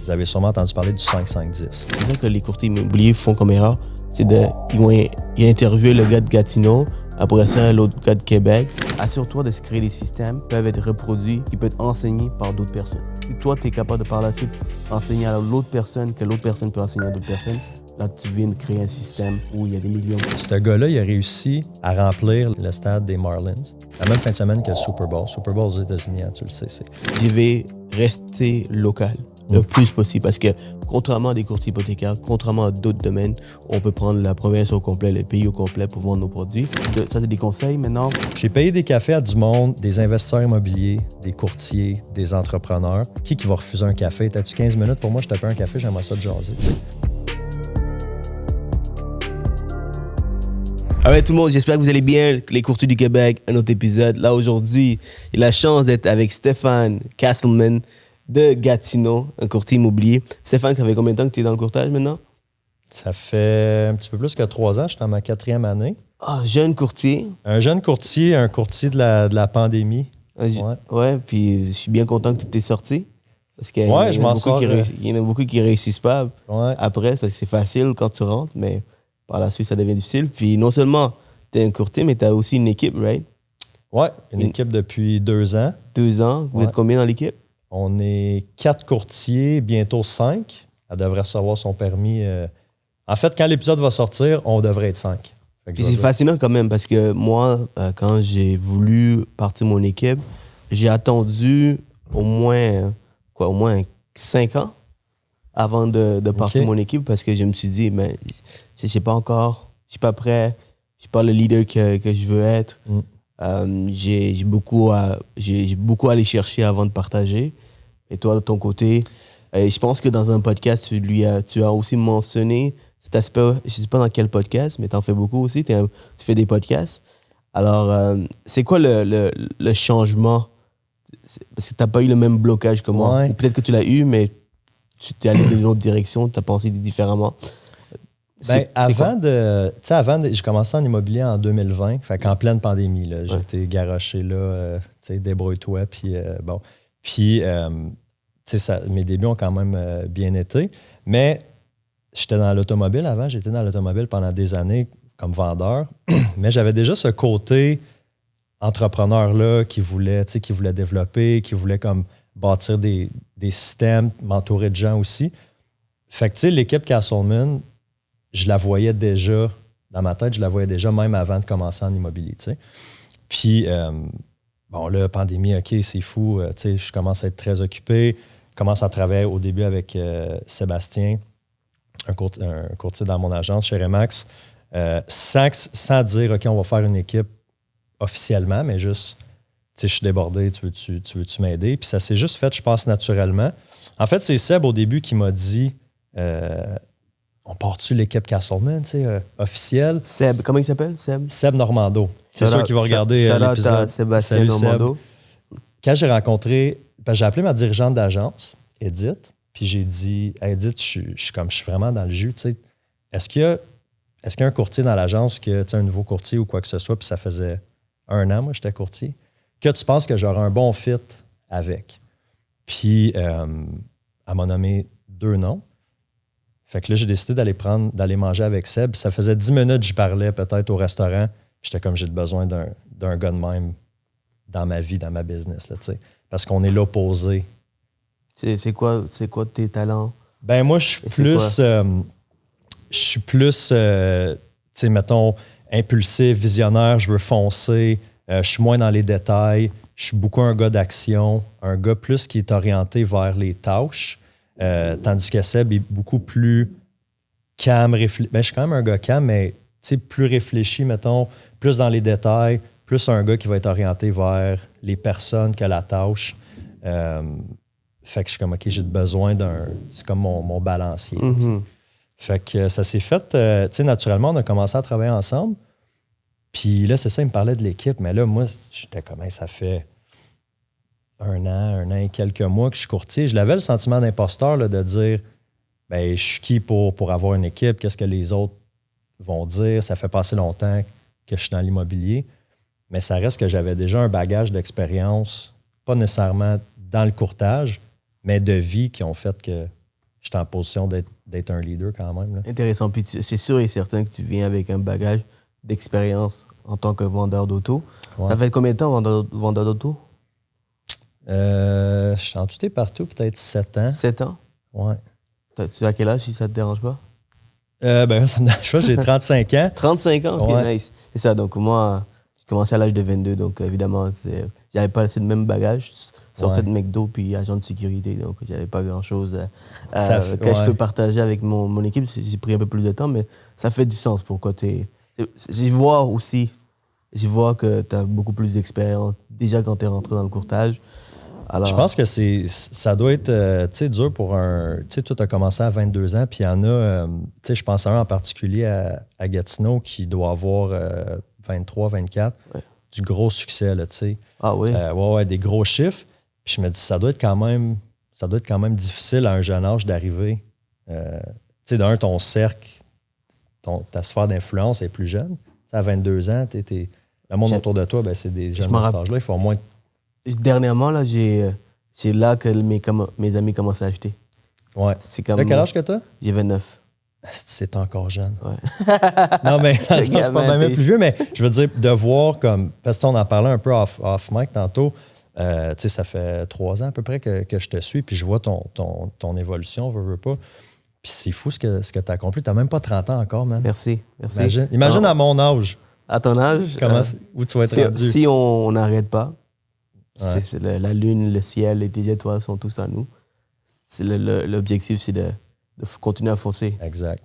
Vous avez sûrement entendu parler du 5-5-10. C'est ça que les courtiers immobiliers font comme erreur. C'est ils interviewent le gars de Gatineau, après ça, l'autre gars de Québec. Assure-toi de créer des systèmes qui peuvent être reproduits, qui peuvent être enseignés par d'autres personnes. Si toi, tu es capable de par la suite enseigner à l'autre personne, que l'autre personne peut enseigner à d'autres personnes, là, tu viens de créer un système où il y a des millions. Ce gars-là, il a réussi à remplir le stade des Marlins la même fin de semaine que le Super Bowl. Super Bowl aux États-Unis, hein, tu le sais. Je vais rester local le plus possible parce que contrairement à des courtiers hypothécaires, contrairement à d'autres domaines, on peut prendre la province au complet, le pays au complet pour vendre nos produits. Ça, c'est des conseils maintenant. J'ai payé des cafés à du monde, des investisseurs immobiliers, des courtiers, des entrepreneurs. Qui va refuser un café? T'as-tu 15 minutes pour moi? Je te paye un café, j'aimerais ça te jaser. T'sais. Alright tout le monde, j'espère que vous allez bien, les courtiers du Québec, un autre épisode. Là aujourd'hui, j'ai la chance d'être avec Stéphane Castleman de Gatineau, un courtier immobilier. Stéphane, ça fait combien de temps que tu es dans le courtage maintenant? Ça fait un petit peu plus que 3 ans, je suis dans ma 4e année. Ah, jeune courtier. Un jeune courtier, un courtier de la pandémie. Ouais, puis je suis bien content que tu t'es sorti. Parce qu'il y je m'en sors. Il y en a beaucoup qui réussissent pas après, parce que c'est facile quand tu rentres, mais par la suite, ça devient difficile. Puis non seulement tu es un courtier, mais tu as aussi une équipe, right? Ouais, une équipe depuis 2 ans. 2 ans. Vous êtes combien dans l'équipe? On est 4 courtiers, bientôt 5. Elle devrait recevoir son permis. En fait, quand l'épisode va sortir, on devrait être 5. Puis c'est fascinant quand même parce que moi, quand j'ai voulu partir mon équipe, j'ai attendu au moins 5 ans avant de partir mon équipe parce que je me suis dit, mais je suis pas prêt, je suis pas le leader que je veux être. J'ai beaucoup à aller chercher avant de partager. Et toi, de ton côté, je pense que dans un podcast, tu as aussi mentionné cet aspect, je sais pas dans quel podcast, mais tu en fais beaucoup aussi, tu fais des podcasts. Alors, c'est quoi le changement? Parce que tu n'as pas eu le même blocage que moi. Ou peut-être que tu l'as eu, mais tu t'es allé dans une autre direction, tu as pensé différemment. Avant, j'ai commencé en immobilier en 2020, fait qu'en pleine pandémie. Là, j'ai été garoché là, débrouille-toi. Puis, mes débuts ont quand même bien été. Mais j'étais dans l'automobile avant, j'étais dans l'automobile pendant des années comme vendeur. Mais j'avais déjà ce côté entrepreneur-là qui voulait développer, qui voulait comme bâtir des systèmes, m'entourer de gens aussi. Fait que l'équipe Castleman, je la voyais déjà, dans ma tête, même avant de commencer en immobilier. T'sais. Puis, là, pandémie, OK, c'est fou. Je commence à être très occupé. Je commence à travailler au début avec Sébastien, un courtier dans mon agence chez Remax, sans dire, OK, on va faire une équipe officiellement, mais juste, je suis débordé, tu veux-tu m'aider? Puis ça s'est juste fait, je pense, naturellement. En fait, c'est Seb au début qui m'a dit, on part-tu l'équipe Castleman, officielle? Seb, comment il s'appelle, Seb? Seb Normando. C'est sûr qu'il va regarder l'épisode. Sébastien Normando. Quand j'ai rencontré, j'ai appelé ma dirigeante d'agence, Edith, puis j'ai dit, Edith, je suis vraiment dans le jus, est-ce qu'il y a un courtier dans l'agence, un nouveau courtier ou quoi que ce soit, puis ça faisait 1 an, moi, j'étais courtier, que tu penses que j'aurais un bon fit avec? Puis, elle m'a nommé 2 noms. Fait que là, j'ai décidé d'aller manger avec Seb. Ça faisait 10 minutes que j'y parlais peut-être au restaurant. J'étais comme, j'ai besoin d'un gars de même dans ma vie, dans ma business, là, parce qu'on est l'opposé. C'est quoi tes talents? Ben moi, je suis plus, mettons, impulsif, visionnaire, je veux foncer, je suis moins dans les détails, je suis beaucoup un gars d'action, un gars plus qui est orienté vers les tâches, tandis que Seb est beaucoup plus calme, je suis quand même un gars calme, mais plus réfléchi, mettons, plus dans les détails, plus un gars qui va être orienté vers les personnes que la tâche. Fait que je suis comme, OK, j'ai besoin c'est comme mon balancier. Fait que ça s'est fait, naturellement, on a commencé à travailler ensemble. Puis là, c'est ça, il me parlait de l'équipe. Mais là, moi, j'étais comme, ça fait 1 an et quelques mois que je suis courtier. Je l'avais le sentiment d'imposteur là, de dire, je suis qui pour avoir une équipe? Qu'est-ce que les autres vont dire? Ça fait pas assez longtemps que je suis dans l'immobilier. Mais ça reste que j'avais déjà un bagage d'expérience, pas nécessairement dans le courtage, mais de vie qui ont fait que j'étais en position d'être un leader quand même. Là. Intéressant. Puis c'est sûr et certain que tu viens avec un bagage d'expérience en tant que vendeur d'auto. Ouais. Ça fait combien de temps vendeur d'auto? Je suis en tout et partout, peut-être 7 ans. 7 ans? Ouais. Tu as quel âge si ça te dérange pas? Ben, ça me dérange pas, j'ai 35 ans. 35 ans? Ok, Ouais. nice. C'est ça, donc moi, j'ai commencé à l'âge de 22, donc évidemment, j'avais pas assez de même bagage. Je sortais de McDo puis agent de sécurité, donc j'avais pas grand-chose que je peux partager avec mon équipe. J'ai pris un peu plus de temps, mais ça fait du sens pourquoi j'y vois que tu as beaucoup plus d'expérience déjà quand tu es rentré dans le courtage. Alors, je pense que ça doit être dur pour un... Tu sais, toi, tu as commencé à 22 ans, puis il y en a... tu sais, je pense à un en particulier à Gatineau qui doit avoir 23, 24, du gros succès, là, tu sais. Ah oui? Ouais, des gros chiffres. Puis je me dis, ça doit être quand même difficile à un jeune âge d'arriver. Tu sais, d'un, ton cercle, ta sphère d'influence est plus jeune. T'sais, à 22 ans, le monde autour de toi, ben, c'est des jeunes de cet âge-là. Il faut au moins... Dernièrement, là, c'est là que mes amis commencent à acheter. Ouais. C'est comme, quel âge que tu as? J'ai 29. C'est encore jeune. Ouais. Non, mais je suis pas même plus vieux, mais je veux dire, de voir comme... Parce qu'on en parlait un peu off mic tantôt. Tu sais, ça fait 3 ans à peu près que je te suis, puis je vois ton évolution, veux pas. Puis c'est fou ce que tu as accompli. Tu n'as même pas 30 ans encore, man. Merci. Imagine à mon âge. À ton âge? Où tu vas être rendu. Si on n'arrête pas, c'est la lune, le ciel, les étoiles sont tous en nous. L'objectif, c'est de continuer à foncer. Exact.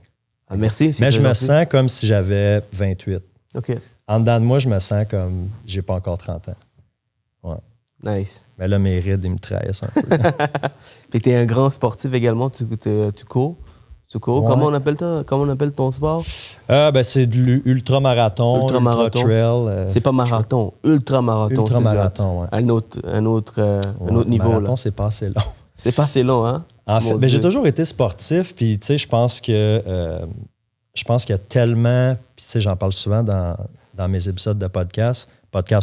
Merci. Mais je me sens comme si j'avais 28. OK. En dedans de moi, je me sens comme j'ai pas encore 30 ans. Ouais. Nice. Mais là, mes rides, ils me trahissent un peu. Puis tu es un grand sportif également. Tu cours. Ouais. Comment on appelle ton sport? Ben, c'est de l'ultramarathon, ultra-trail. C'est pas marathon, ultramarathon. Ultramarathon, oui. Un autre niveau. Marathon, là. c'est pas assez long. C'est pas assez long, hein? En fait, j'ai toujours été sportif, puis tu sais, je pense qu'il y a tellement, puis tu sais, j'en parle souvent dans mes épisodes de podcast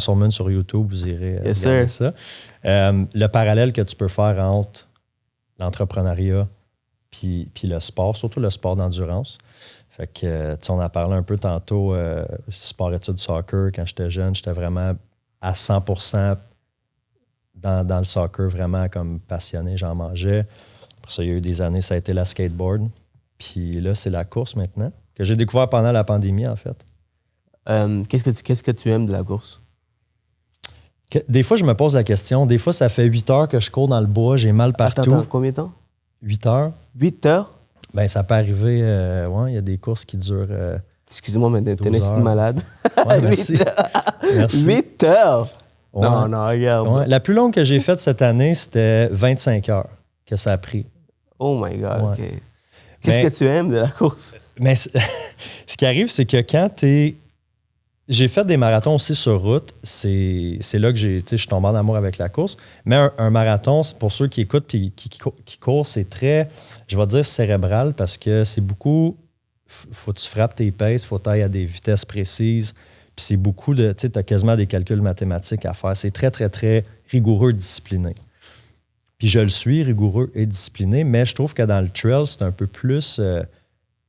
Ormond sur YouTube, vous irez regarder ça. Le parallèle que tu peux faire entre l'entrepreneuriat puis le sport, surtout le sport d'endurance. Fait que, tu sais, on en parlait un peu tantôt, sport-études soccer, quand j'étais jeune, j'étais vraiment à 100% dans le soccer, vraiment comme passionné, j'en mangeais. Après ça, il y a eu des années, ça a été la skateboard. Puis là, c'est la course maintenant, que j'ai découvert pendant la pandémie, en fait. Qu'est-ce que tu aimes de la course? Des fois, je me pose la question. Des fois, ça fait 8 heures que je cours dans le bois, j'ai mal partout. Attends, combien de temps? 8 heures. 8 heures? Ben, ça peut arriver. Il y a des courses qui durent. Excusez-moi, mais t'es malade. Ouais, merci. 8 heures? Ouais. Non, regarde. Ouais. La plus longue que j'ai faite cette année, c'était 25 heures que ça a pris. Oh my God, ouais. OK. Qu'est-ce que tu aimes de la course? Mais ce qui arrive, c'est que quand t'es... J'ai fait des marathons aussi sur route. C'est là que je suis tombé en amour avec la course. Mais un marathon, pour ceux qui écoutent et qui courent, c'est très, je vais dire, cérébral parce que c'est beaucoup... Faut que tu frappes tes paces, faut que tu ailles à des vitesses précises. Puis c'est beaucoup de... Tu sais, tu as quasiment des calculs mathématiques à faire. C'est très, très, très rigoureux, discipliné. Puis je le suis, rigoureux et discipliné, mais je trouve que dans le trail, c'est un peu plus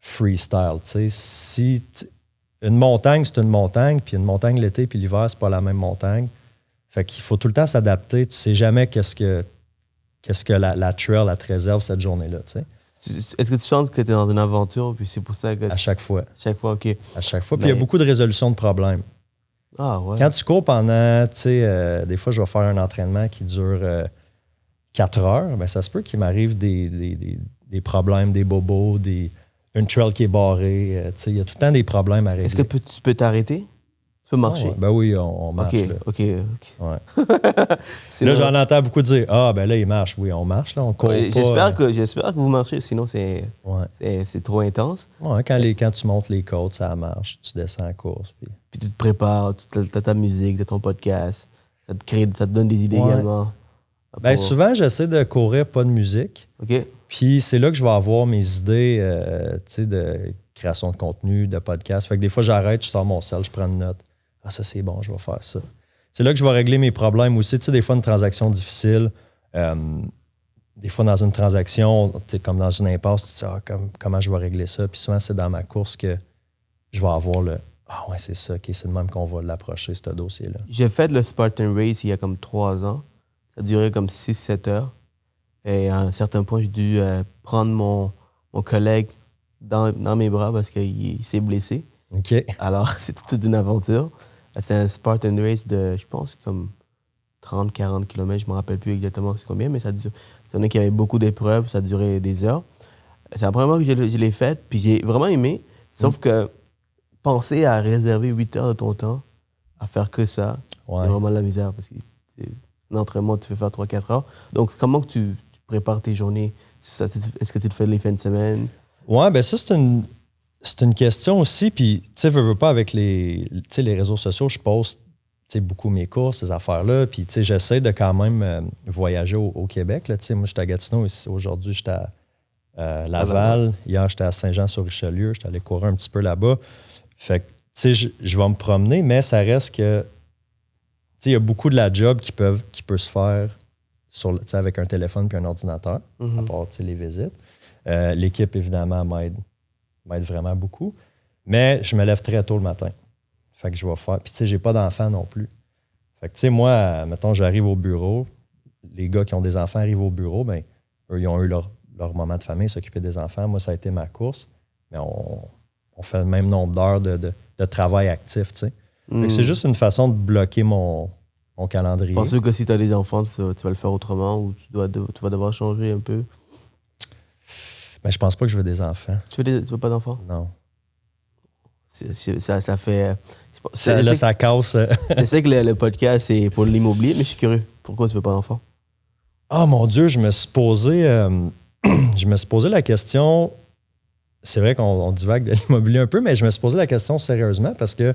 freestyle. Tu sais, une montagne, c'est une montagne, puis une montagne l'été puis l'hiver, c'est pas la même montagne. Fait qu'il faut tout le temps s'adapter. Tu sais jamais qu'est-ce que la trail te réserve cette journée-là. Tu sais. Est-ce que tu sens que tu es dans une aventure, puis c'est pour ça que... À chaque fois. Chaque fois, OK. À chaque fois. Puis il y a beaucoup de résolution de problèmes. Ah ouais. Quand tu cours pendant, tu sais, des fois, je vais faire un entraînement qui dure 4 heures, ben ça se peut qu'il m'arrive des problèmes, des bobos, une trail qui est barrée. Tu sais, il y a tout le temps des problèmes à régler. Est-ce que tu peux t'arrêter? Tu peux marcher? Oh, ouais. Ben oui, on marche. OK. Ouais. Là, j'en entends beaucoup dire « Ah, ben là, il marche. » Oui, on marche, là, on court pas. J'espère que vous marchez, sinon c'est trop intense. Ouais, quand tu montes les côtes, ça marche. Tu descends en course. Puis tu te prépares, tu as ta musique, ton podcast. Ça te donne des idées également. Ben, souvent, j'essaie de courir pas de musique. OK. Puis c'est là que je vais avoir mes idées de création de contenu, de podcast. Fait que des fois, j'arrête, je sors mon sel, je prends une note. Ah, ça, c'est bon, je vais faire ça. C'est là que je vais régler mes problèmes aussi. Tu sais, des fois, une transaction difficile, des fois, dans une transaction, comme dans une impasse, tu te dis comment je vais régler ça. Puis souvent, c'est dans ma course que je vais avoir le ah ouais, c'est ça, OK, c'est de même qu'on va l'approcher, ce dossier-là. J'ai fait le Spartan Race il y a comme 3 ans. Ça durait comme 6-7 heures. Et à un certain point, j'ai dû prendre mon collègue dans mes bras parce qu'il s'est blessé. OK. Alors, c'était toute une aventure. C'était un Spartan Race de, je pense, comme 30-40 km. Je ne me rappelle plus exactement c'est combien, mais ça dure. C'est vrai qu'il y avait beaucoup d'épreuves, ça durait des heures. C'est la première fois que je l'ai faite, puis j'ai vraiment aimé. Sauf que penser à réserver 8 heures de ton temps à faire que ça, c'est vraiment la misère parce que l'entraînement, tu fais faire 3-4 heures. Donc, comment que tu prépares tes journées? Est-ce que tu te fais les fins de semaine? Ouais, ben ça, c'est une question aussi. Puis, tu sais, veux pas avec les réseaux sociaux, je poste beaucoup mes courses, ces affaires-là. Puis, tu sais, j'essaie de quand même voyager au Québec. Là. Moi, j'étais à Gatineau. Aujourd'hui, j'étais à Laval. Hier, j'étais à Saint-Jean-sur-Richelieu. J'étais allé courir un petit peu là-bas. Fait que, tu sais, je vais me promener, mais ça reste que, tu sais, il y a beaucoup de la job qui peut se faire avec un téléphone puis un ordinateur, à part, tu sais, les visites. L'équipe, évidemment, m'aide vraiment beaucoup. Mais je me lève très tôt le matin. Fait que je vais faire. Puis, tu sais, j'ai pas d'enfants non plus. Fait que, tu sais, moi, mettons, j'arrive au bureau. Les gars qui ont des enfants arrivent au bureau, bien, eux, ils ont eu leur moment de famille, s'occuper des enfants. Moi, ça a été ma course. Mais on fait le même nombre d'heures de travail actif, tu sais. Fait que c'est juste une façon de bloquer mon calendrier. Penses-tu que si tu as des enfants, tu vas le faire autrement ou tu vas devoir changer un peu? Ben, je pense pas que je veux des enfants. Tu veux pas d'enfants? Non. Ça fait... Ça casse. Je sais que le podcast, c'est pour l'immobilier, mais je suis curieux. Pourquoi tu veux pas d'enfants? Ah, mon Dieu, je me suis posé la question. C'est vrai qu'on divague de l'immobilier un peu, mais je me suis posé la question sérieusement parce que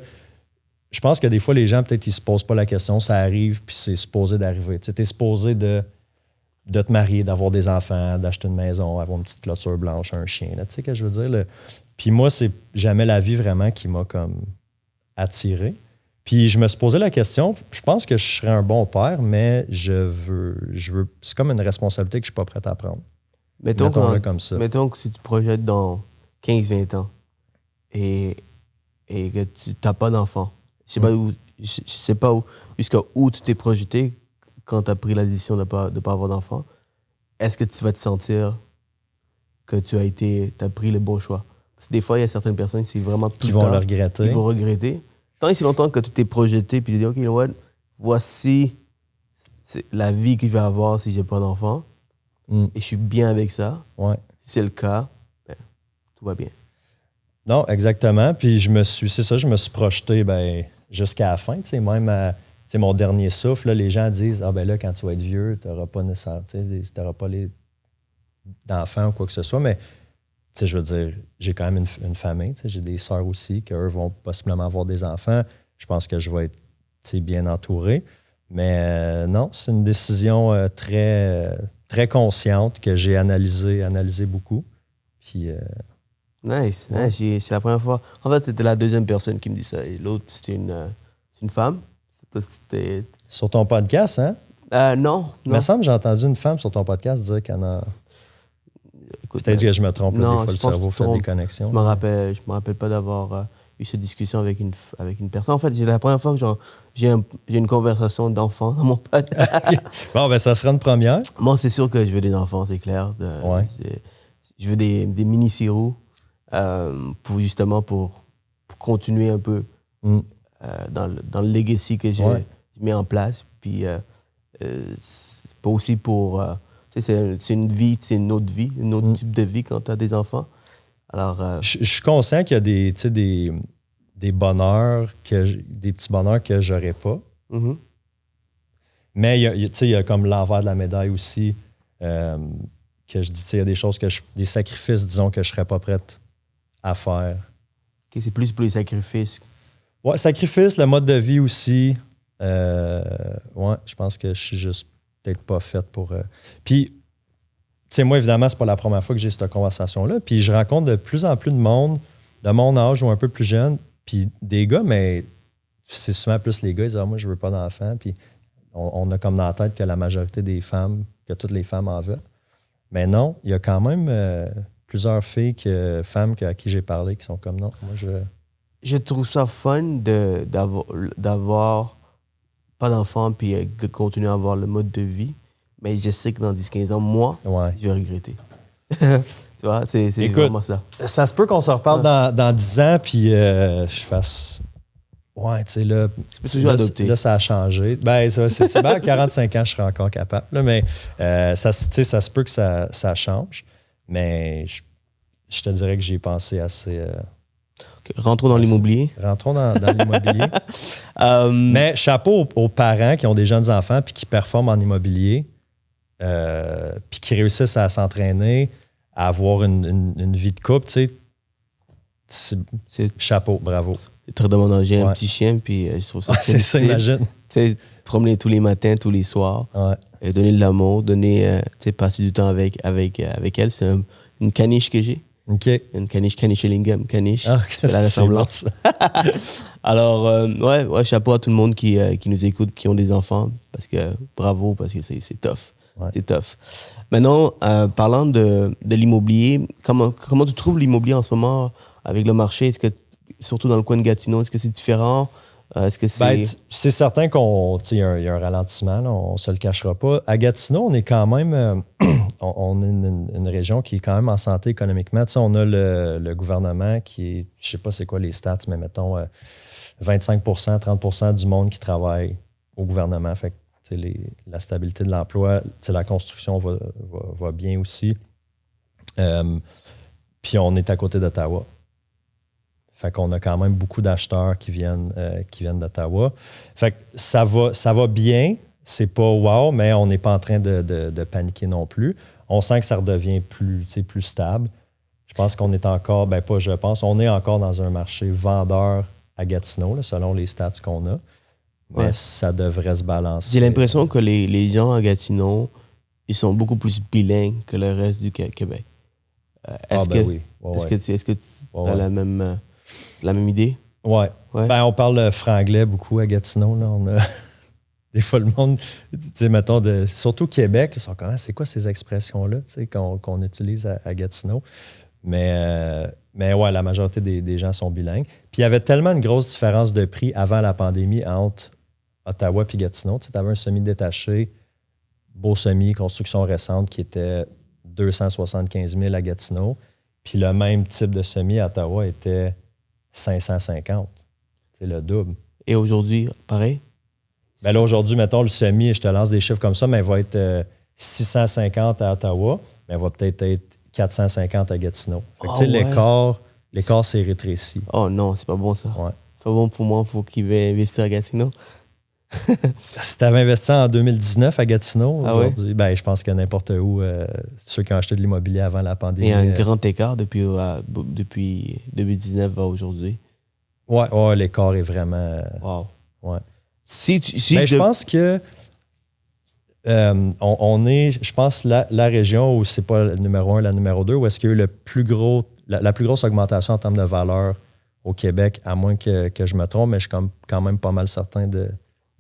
je pense que des fois, les gens, peut-être, ils se posent pas la question. Ça arrive, puis c'est supposé d'arriver. Tu es supposé de te marier, d'avoir des enfants, d'acheter une maison, avoir une petite clôture blanche, un chien. Tu sais ce que je veux dire? Puis moi, c'est jamais la vie vraiment qui m'a comme attiré. Puis je me suis posé la question, je pense que je serais un bon père, mais je veux c'est comme une responsabilité que je suis pas prêt à prendre. Mettons-le comme ça. Mettons que si tu te projettes dans 15-20 ans et que tu n'as pas d'enfant, je sais pas jusqu'à où tu t'es projeté quand tu as pris la décision de pas avoir d'enfant. Est-ce que tu vas te sentir que tu as pris le bon choix? Parce que des fois, il y a certaines personnes qui vraiment qui vont le regretter. Ils vont regretter. Tant et si longtemps que tu t'es projeté puis tu dis, OK, you know what, voici la vie que je vais avoir si j'ai pas d'enfant. Et je suis bien avec ça. Ouais. Si c'est le cas, ben, tout va bien. Non, exactement. Puis je me suis projeté jusqu'à la fin. Même à mon dernier souffle, là, les gens disent ah ben là, quand tu vas être vieux, tu n'auras pas nécessairement, pas d'enfants ou quoi que ce soit. Mais je veux dire, j'ai quand même une famille. J'ai des sœurs aussi, qu'eux vont possiblement avoir des enfants. Je pense que je vais être bien entouré. Mais non, c'est une décision très, très consciente que j'ai analysé beaucoup. Puis, nice. Ouais. C'est la première fois. En fait, c'était la deuxième personne qui me dit ça. Et l'autre, c'était une femme. C'était... Sur ton podcast, hein? Non. Il me semble que j'ai entendu une femme sur ton podcast dire qu'elle a... Écoute, peut-être que je me trompe, non, des fois le cerveau fait des connexions. Je me rappelle pas d'avoir eu cette discussion avec une personne. En fait, c'est la première fois que j'ai une conversation d'enfant dans mon podcast. Bon, ben ça sera une première. Moi, c'est sûr que je veux des enfants, c'est clair. Ouais. Je veux des mini-sirop pour continuer un peu dans le legacy que j'ai mis en place. Puis, c'est pas aussi pour... c'est une vie, c'est une autre vie, un autre type de vie quand tu as des enfants. Alors, je suis conscient qu'il y a des bonheurs, des petits bonheurs que j'aurais pas. Mm-hmm. Mais il y a comme l'envers de la médaille aussi, que je dis, il y a des choses, des sacrifices, disons, que je serais pas prête à faire. Okay, c'est plus pour les sacrifices. Ouais, sacrifices, le mode de vie aussi. Je pense que je suis juste peut-être pas faite pour... Puis, tu sais, moi, évidemment, c'est pas la première fois que j'ai cette conversation-là. Puis, je rencontre de plus en plus de monde de mon âge ou un peu plus jeune. Puis, des gars, mais c'est souvent plus les gars, ils disent « Ah, moi, je veux pas d'enfants. » Puis, on a comme dans la tête que la majorité des femmes, que toutes les femmes en veulent. Mais non, il y a quand même plusieurs filles, femmes à qui j'ai parlé qui sont comme non. Moi, Je trouve ça fun d'avoir pas d'enfant puis continuer à avoir le mode de vie. Mais je sais que dans 10-15 ans, moi, je vais regretter. Tu vois, c'est vraiment ça. Ça se peut qu'on se reparle dans 10 ans puis je fasse... Ouais, tu sais, là, ça a changé. Ben, c'est bien, à 45 ans, je serai encore capable. Là, mais ça se peut que ça change. Mais je te dirais que j'y ai pensé assez... Rentrons dans l'immobilier. Rentrons dans l'immobilier. Mais chapeau aux parents qui ont des jeunes enfants puis qui performent en immobilier puis qui réussissent à s'entraîner, à avoir une vie de couple, tu sais. Chapeau, bravo. C'est très demandant. J'ai un petit chien, puis je trouve ça c'est ça, imagine. Tu sais, promener tous les matins, tous les soirs, et donner de l'amour, passer du temps avec elle. C'est une caniche que j'ai. OK. Une caniche Lingam, caniche. C'est la ressemblance. Alors, ouais, chapeau à tout le monde qui nous écoute, qui ont des enfants, parce que bravo, parce que c'est tough. Ouais. C'est tough. Maintenant, parlant de l'immobilier, comment tu trouves l'immobilier en ce moment avec le marché? Est-ce que, surtout dans le coin de Gatineau, est-ce que c'est différent? Est-ce que c'est... c'est certain qu'il y a un ralentissement, là, on ne se le cachera pas. À Gatineau, on est quand même... on est une région qui est quand même en santé économiquement. Tu sais, on a le gouvernement qui est... Je ne sais pas c'est quoi les stats, mais mettons 25 30 du monde qui travaille au gouvernement. Fait que la stabilité de l'emploi, la construction va bien aussi. Puis on est à côté d'Ottawa. Fait qu'on a quand même beaucoup d'acheteurs qui viennent d'Ottawa. Fait que ça va bien. C'est pas wow, mais on n'est pas en train de paniquer non plus. On sent que ça redevient plus stable. Je pense qu'on est encore, on est encore dans un marché vendeur à Gatineau, là, selon les stats qu'on a. Mais ça devrait se balancer. J'ai l'impression que les gens à Gatineau, ils sont beaucoup plus bilingues que le reste du Québec. Est-ce que tu as la même idée? Oui. Ben, on parle franglais beaucoup à Gatineau. Là. On a des fois, le monde, tu sais, mettons, surtout Québec, ils sont comme, c'est quoi ces expressions-là qu'on utilise à Gatineau? Mais ouais, la majorité des gens sont bilingues. Puis il y avait tellement une grosse différence de prix avant la pandémie entre Ottawa et Gatineau. Tu avais un semi-détaché, beau semi, construction récente, qui était 275 000 à Gatineau. Puis le même type de semi à Ottawa était 550. C'est le double. Et aujourd'hui, pareil? Ben là, aujourd'hui, mettons, le semi, je te lance des chiffres comme ça, mais il va être 650 à Ottawa, mais il va peut-être être 450 à Gatineau. Fait que, l'écart s'est rétréci. Oh non, c'est pas bon ça. Ouais. C'est pas bon pour moi, pour qui va investir à Gatineau. Si tu avais investi en 2019 à Gatineau, aujourd'hui, je pense que n'importe où, ceux qui ont acheté de l'immobilier avant la pandémie. Il y a un grand écart depuis 2019 à aujourd'hui. Ouais, l'écart est vraiment... Wow. Ouais. Je pense que on est, je pense, la région où c'est pas le numéro 1, la numéro 2, où est-ce qu'il y a eu la plus grosse augmentation en termes de valeur au Québec, à moins que je me trompe, mais je suis quand même pas mal certain de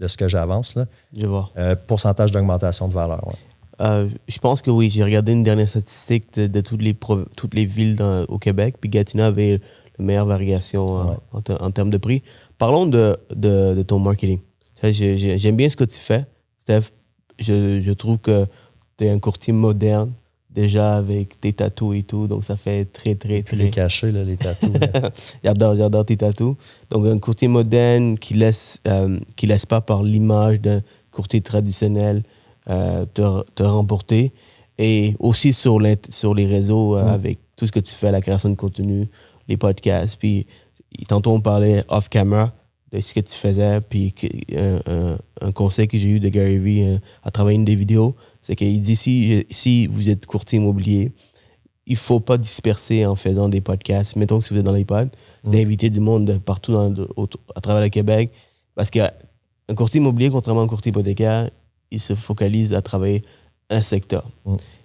ce que j'avance. Là. Je vois. Pourcentage d'augmentation de valeur, ouais. Je pense que oui. J'ai regardé une dernière statistique de toutes les villes au Québec, puis Gatineau avait la meilleure variation en termes de prix. Parlons de ton marketing. J'aime bien ce que tu fais, Steph. Je trouve que tu es un courtier moderne, déjà avec tes tatous et tout, donc ça fait très... Les cachés, là, les tatous. J'adore tes tatous. Donc, un courtier moderne qui laisse pas par l'image d'un courtier traditionnel te remporter. Et aussi sur les réseaux, avec tout ce que tu fais, la création de contenu, les podcasts. Puis, tantôt, on parlait off-camera de ce que tu faisais. Puis, un conseil que j'ai eu de Gary Vee à travers une des vidéos, c'est qu'il dit si vous êtes courtier immobilier, il ne faut pas disperser en faisant des podcasts. Mettons que si vous êtes dans l'iPod, d'inviter du monde de partout à travers le Québec. Parce qu'un courtier immobilier, contrairement à un courtier hypothécaire, il se focalise à travailler un secteur.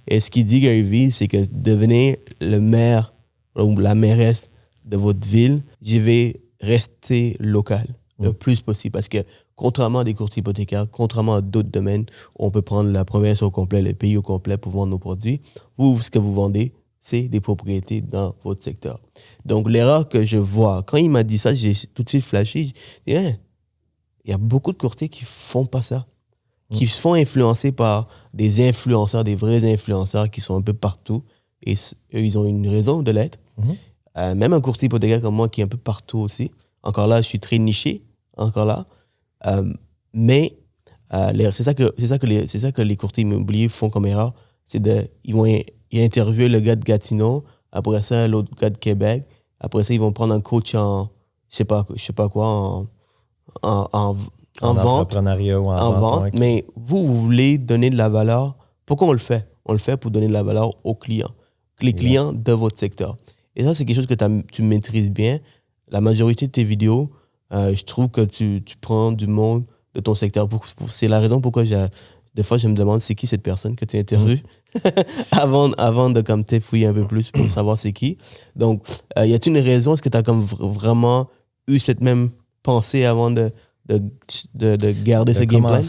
Et ce qu'il dit, Gary Vee, c'est que devenez le maire ou la mairesse de votre ville, je vais rester local le plus possible. Parce que Contrairement à des courtiers hypothécaires, contrairement à d'autres domaines où on peut prendre la province au complet, le pays au complet pour vendre nos produits, vous, ce que vous vendez, c'est des propriétés dans votre secteur. Donc, l'erreur que je vois, quand il m'a dit ça, j'ai tout de suite flashé. J'ai dit, hein, il y a beaucoup de courtiers qui font pas ça, qui se font influencer par des influenceurs, des vrais influenceurs qui sont un peu partout. Et eux, ils ont une raison de l'être. Même un courtier hypothécaire comme moi qui est un peu partout aussi. Encore là, je suis très niché, encore là. Mais c'est ça que les courtiers immobiliers font comme erreur. Ils vont interviewer le gars de Gatineau, après ça, l'autre gars de Québec. Après ça, ils vont prendre un coach en, je sais pas quoi, en vente. Entrepreneuriat ou en vente. Ouais, mais vous voulez donner de la valeur. Pourquoi on le fait? On le fait pour donner de la valeur aux clients. Les clients de votre secteur. Et ça, c'est quelque chose que tu maîtrises bien. La majorité de tes vidéos, je trouve que tu prends du monde de ton secteur. C'est la raison pourquoi des fois, je me demande c'est qui cette personne que tu interviews avant de comme fouiller un peu plus pour savoir c'est qui. Donc, y a-t-il une raison? Est-ce que tu as comme vraiment eu cette même pensée avant de garder ce game plan?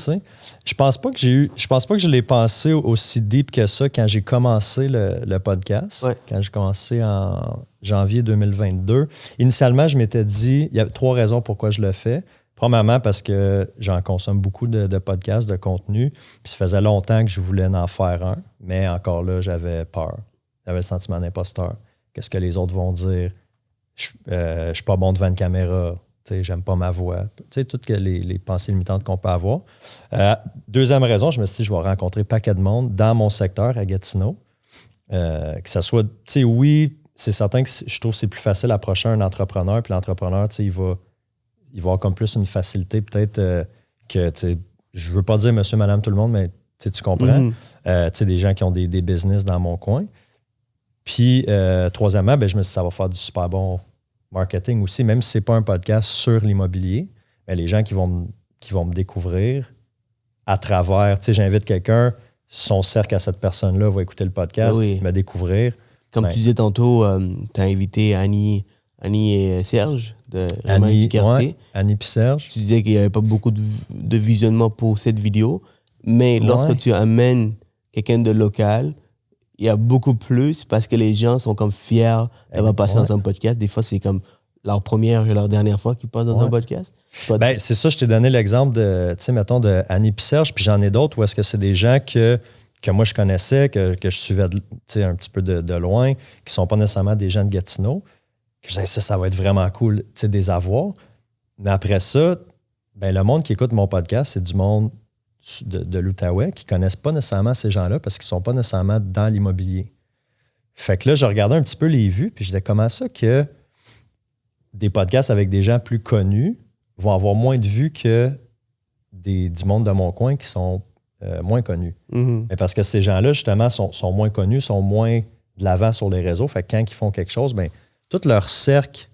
Je pense pas que je l'ai pensé aussi deep que ça quand j'ai commencé le podcast. Ouais. Quand j'ai commencé en janvier 2022. Initialement, je m'étais dit, il y a 3 raisons pourquoi je le fais. Premièrement, parce que j'en consomme beaucoup de podcasts, de contenu. Puis ça faisait longtemps que je voulais en faire un. Mais encore là, j'avais peur. J'avais le sentiment d'imposteur. Qu'est-ce que les autres vont dire? Je suis pas bon devant une caméra. J'aime pas ma voix. Toutes les pensées limitantes qu'on peut avoir. Deuxième raison, je me suis dit, je vais rencontrer paquet de monde dans mon secteur à Gatineau. Que ça soit, oui, c'est certain que je trouve que c'est plus facile d'approcher un entrepreneur. Puis l'entrepreneur, il va avoir comme plus une facilité peut-être que, je veux pas dire monsieur, madame, tout le monde, mais tu comprends. Des gens qui ont des business dans mon coin. Puis, troisièmement, je me suis dit, ça va faire du super bon marketing aussi, même si ce n'est pas un podcast sur l'immobilier, mais les gens qui vont me découvrir à travers, j'invite quelqu'un, son cercle à cette personne-là va écouter le podcast, me découvrir. Comme tu disais tantôt, tu as invité Annie et Serge de Annie du quartier. Ouais, Annie et Serge. Tu disais qu'il n'y avait pas beaucoup de visionnement pour cette vidéo, mais lorsque tu amènes quelqu'un de local, il y a beaucoup plus parce que les gens sont comme fiers d'avoir passé dans un podcast. Des fois, c'est comme leur première et leur dernière fois qu'ils passent dans un podcast. C'est ça, je t'ai donné l'exemple de, mettons, de Annie et Serge, puis j'en ai d'autres où est-ce que c'est des gens que moi je connaissais, que je suivais un petit peu de loin, qui ne sont pas nécessairement des gens de Gatineau. Que je disais, ça va être vraiment cool de les avoir. Mais après ça, le monde qui écoute mon podcast, c'est du monde de l'Outaouais qui ne connaissent pas nécessairement ces gens-là parce qu'ils ne sont pas nécessairement dans l'immobilier. Fait que là, je regardais un petit peu les vues, puis je disais, comment ça que des podcasts avec des gens plus connus vont avoir moins de vues que du monde de mon coin qui sont moins connus. Mais parce que ces gens-là, justement, sont moins connus, sont moins de l'avant sur les réseaux. Fait que quand ils font quelque chose, tout leur cercle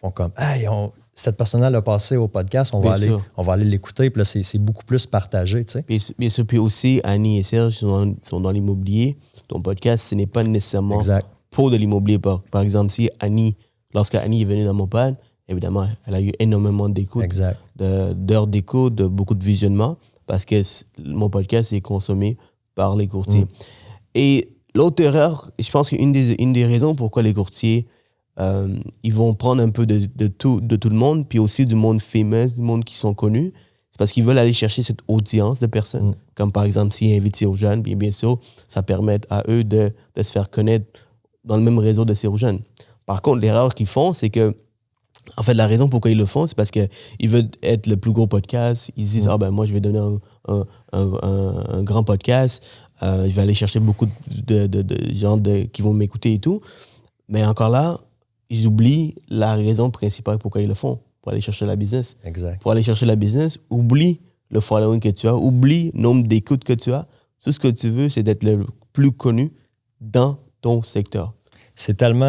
font comme « Hey, cette personne-là l'a passé au podcast, on va aller l'écouter. » Puis là, c'est beaucoup plus partagé. Bien sûr, puis aussi, Annie et Serge sont dans l'immobilier. Ton podcast, ce n'est pas nécessairement pour de l'immobilier. Par exemple, si lorsque Annie est venue dans mon pod, évidemment, elle a eu énormément d'écoute, d'heures d'écoute, de beaucoup de visionnement, parce que mon podcast est consommé par les courtiers. Et l'autre erreur, je pense qu'une des raisons pourquoi les courtiers ils vont prendre un peu de tout le monde, puis aussi du monde famous, du monde qui sont connus. C'est parce qu'ils veulent aller chercher cette audience de personnes. Comme par exemple, s'ils invitent Serge-Jeanne, bien sûr, ça permet à eux de se faire connaître dans le même réseau de Serge-Jeanne. Par contre, l'erreur qu'ils font, c'est que, en fait, la raison pourquoi ils le font, c'est parce qu'ils veulent être le plus gros podcast. Ils se disent, moi, je vais donner un grand podcast. Je vais aller chercher beaucoup de gens qui vont m'écouter et tout. Mais encore là, ils oublient la raison principale pourquoi ils le font, pour aller chercher la business. Exact. Pour aller chercher la business, oublie le following que tu as, oublie le nombre d'écoutes que tu as. Tout ce que tu veux, c'est d'être le plus connu dans ton secteur. C'est tellement